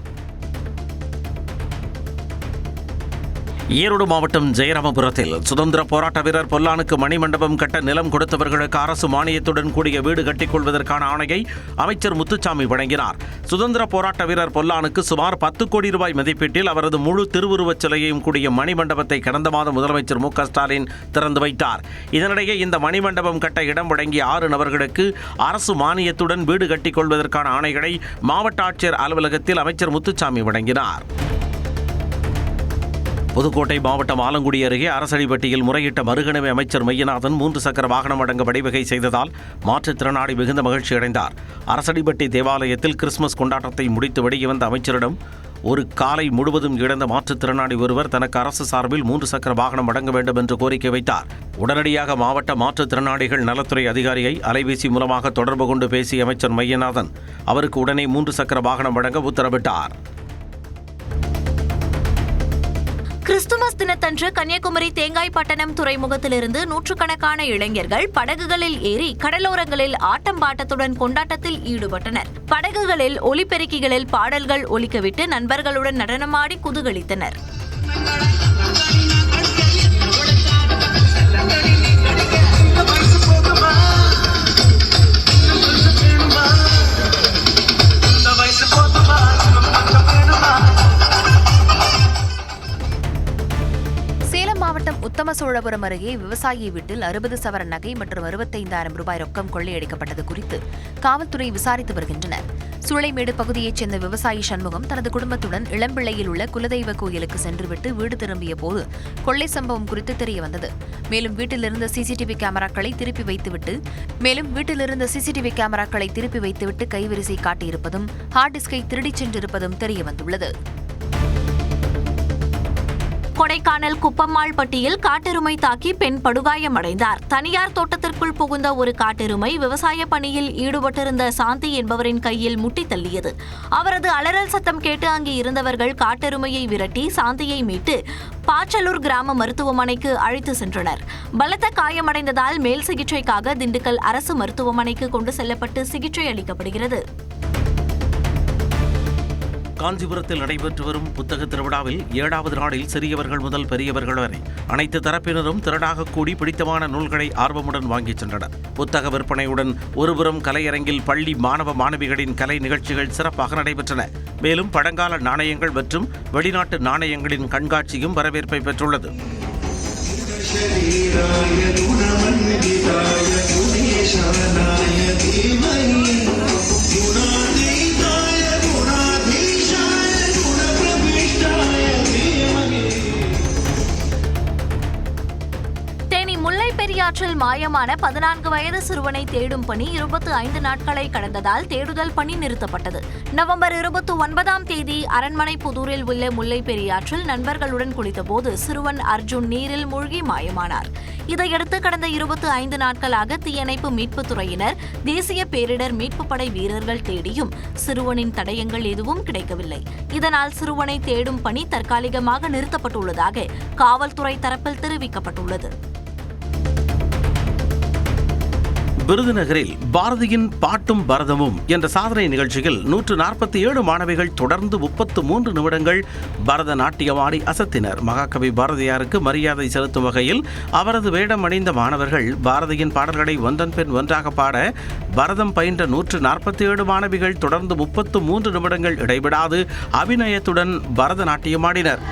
Speaker 4: ஈரோடு மாவட்டம் ஜெயராமபுரத்தில் சுதந்திர போராட்ட வீரர் பொல்லானுக்கு மணிமண்டபம் கட்ட நிலம் கொடுத்தவர்களுக்கு அரசு மானியத்துடன் கூடிய வீடு கட்டிக்கொள்வதற்கான ஆணையை அமைச்சர் முத்துசாமி வழங்கினார். சுதந்திர போராட்ட வீரர் பொல்லானுக்கு சுமார் 10 கோடி ரூபாய் மதிப்பீட்டில் அவரது முழு திருவுருவச் சிலையையும் கூடிய மணிமண்டபத்தை கடந்த மாதம் முதலமைச்சர் மு க ஸ்டாலின் திறந்து வைத்தார். இதனிடையே இந்த மணிமண்டபம் கட்ட இடம் வழங்கிய 6 நபர்களுக்கு அரசு மானியத்துடன் வீடு கட்டிக்கொள்வதற்கான ஆணைகளை மாவட்ட ஆட்சியர் அலுவலகத்தில் அமைச்சர் முத்துசாமி வழங்கினார். புதுக்கோட்டை மாவட்டம் ஆலங்குடி அருகே அரசடிப்பட்டியில் முறையிட்ட மறுகணவை அமைச்சர் மையநாதன் 3 சக்கர வாகனம் வழங்க வழிவகை செய்ததால் மாற்றுத்திறனாளி மிகுந்த மகிழ்ச்சி அடைந்தார். அரசடிப்பட்டி தேவாலயத்தில் கிறிஸ்துமஸ் கொண்டாட்டத்தை முடித்து வெளியே வந்த அமைச்சரிடம் ஒரு காலை முழுவதும் இழந்த மாற்றுத்திறனாளி ஒருவர் தனக்கு அரசு சார்பில் 3 சக்கர வாகனம் வழங்க வேண்டும் என்று கோரிக்கை வைத்தார். உடனடியாக மாவட்ட மாற்றுத்திறனாளிகள் நலத்துறை அதிகாரியை அலைபேசி மூலமாக தொடர்பு கொண்டு பேசிய அமைச்சர் மையநாதன் அவருக்கு உடனே 3 சக்கர வாகனம் வழங்க உத்தரவிட்டார்.
Speaker 23: கிறிஸ்துமஸ் தினத்தன்று கன்னியாகுமரி தேங்காய்பட்டணம் துறைமுகத்திலிருந்து நூற்றுக்கணக்கான இளைஞர்கள் படகுகளில் ஏறி கடலோரங்களில் ஆட்டம் பாட்டத்துடன் கொண்டாட்டத்தில் ஈடுபட்டனர். படகுகளில் ஒலிபெருக்கிகளில் பாடல்கள் ஒலிக்கவிட்டு நண்பர்களுடன் நடனமாடி குதூகலித்தனர்.
Speaker 18: மாவட்டம் உத்தமசோழபுரம் அருகே விவசாயி வீட்டில் 60 சவரன் நகை மற்றும் 65,000 ரூபாய் ரொக்கம் கொள்ளையடிக்கப்பட்டது குறித்து காவல்துறை விசாரித்து வருகின்றனர். சூளைமேடு பகுதியைச் சேர்ந்த விவசாயி சண்முகம் தனது குடும்பத்துடன் இளம்பிள்ளையில் உள்ள குலதெய்வ கோயிலுக்கு சென்றுவிட்டு வீடு திரும்பிய போது கொள்ளை சம்பவம் குறித்து தெரியவந்தது. மேலும் வீட்டிலிருந்த சிசிடிவி கேமராக்களை திருப்பி வைத்துவிட்டு கைவரிசை காட்டியிருப்பதும் ஹார்ட் டிஸ்கை திருடிச் சென்றிருப்பதும் தெரியவந்துள்ளது.
Speaker 23: கொடைக்கானல் குப்பம்மாள்பட்டியில் காட்டெருமை தாக்கி பெண் படுகாயமடைந்தார். தனியார் தோட்டத்திற்குள் புகுந்த ஒரு காட்டெருமை விவசாய பணியில் ஈடுபட்டிருந்த சாந்தி என்பவரின் கையில் முட்டி தள்ளியது. அவரது அலறல் சத்தம் கேட்டு அங்கு இருந்தவர்கள் காட்டெருமையை விரட்டி சாந்தியை மீட்டு பாச்சலூர் கிராம மருத்துவமனைக்கு அழைத்து சென்றனர். பலத்த காயமடைந்ததால் மேல் சிகிச்சைக்காக திண்டுக்கல் அரசு மருத்துவமனைக்கு கொண்டு செல்லப்பட்டு சிகிச்சை அளிக்கப்படுகிறது.
Speaker 4: காஞ்சிபுரத்தில் நடைபெற்று வரும் புத்தக திருவிழாவில் 7வது நாளில் சிறியவர்கள் முதல் பெரியவர்கள் வரை அனைத்து தரப்பினரும் திரளாக கூடி பிடித்தமான நூல்களை ஆர்வமுடன் வாங்கிச் சென்றனர். புத்தக விற்பனையுடன் ஒருபுறம் கலையரங்கில் பள்ளி மாணவ மாணவிகளின் கலை நிகழ்ச்சிகள் சிறப்பாக நடைபெற்றன. மேலும் பழங்கால நாணயங்கள் மற்றும் வெளிநாட்டு நாணயங்களின் கண்காட்சியும் வரவேற்பை பெற்றுள்ளது.
Speaker 23: பெரியாற்றில் மாயமான 14 வயது சிறுவனை தேடும் பணி 25 நாட்களை கடந்ததால் தேடுதல் பணி நிறுத்தப்பட்டது. நவம்பர் 29ஆம் தேதி அரண்மனை புதூரில் உள்ள முல்லை பெரியாற்றில் நண்பர்களுடன் குளித்தபோது சிறுவன் அர்ஜுன் நீரில் மூழ்கி மாயமானார். இதையடுத்து கடந்த 25 நாட்களாக தீயணைப்பு மீட்புத் துறையினர், தேசிய பேரிடர் மீட்புப் படை வீரர்கள் தேடியும் சிறுவனின் தடயங்கள் எதுவும் கிடைக்கவில்லை. இதனால் சிறுவனை தேடும் பணி தற்காலிகமாக நிறுத்தப்பட்டுள்ளதாக காவல்துறை தரப்பில் தெரிவிக்கப்பட்டுள்ளது.
Speaker 4: விருதுநகரில் பாரதியின் பாட்டும் பரதமும் என்ற சாதனை நிகழ்ச்சியில் 147 மாணவிகள் தொடர்ந்து 33 நிமிடங்கள் பரதநாட்டியமாடி அசத்தினர். மகாகவி பாரதியாருக்கு மரியாதை செலுத்தும் வகையில் அவரது வேடம் அணிந்த மாணவர்கள் பாரதியின் பாடல்களை ஒன்றன் பின் ஒன்றாக பாட பரதம் பயின்ற 147 மாணவிகள் தொடர்ந்து 33 நிமிடங்கள் இடைவிடாது அபிநயத்துடன் பரதநாட்டியமாடினர்.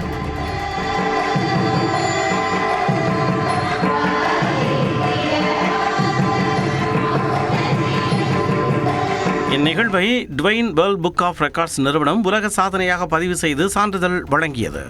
Speaker 4: இந்நிகழ்வை டுவைன் வேர்ல்ட் புக் ஆஃப் ரெக்கார்ட்ஸ் நிறுவனம் உலக சாதனையாக பதிவு செய்து சான்றிதழ் வழங்கியது.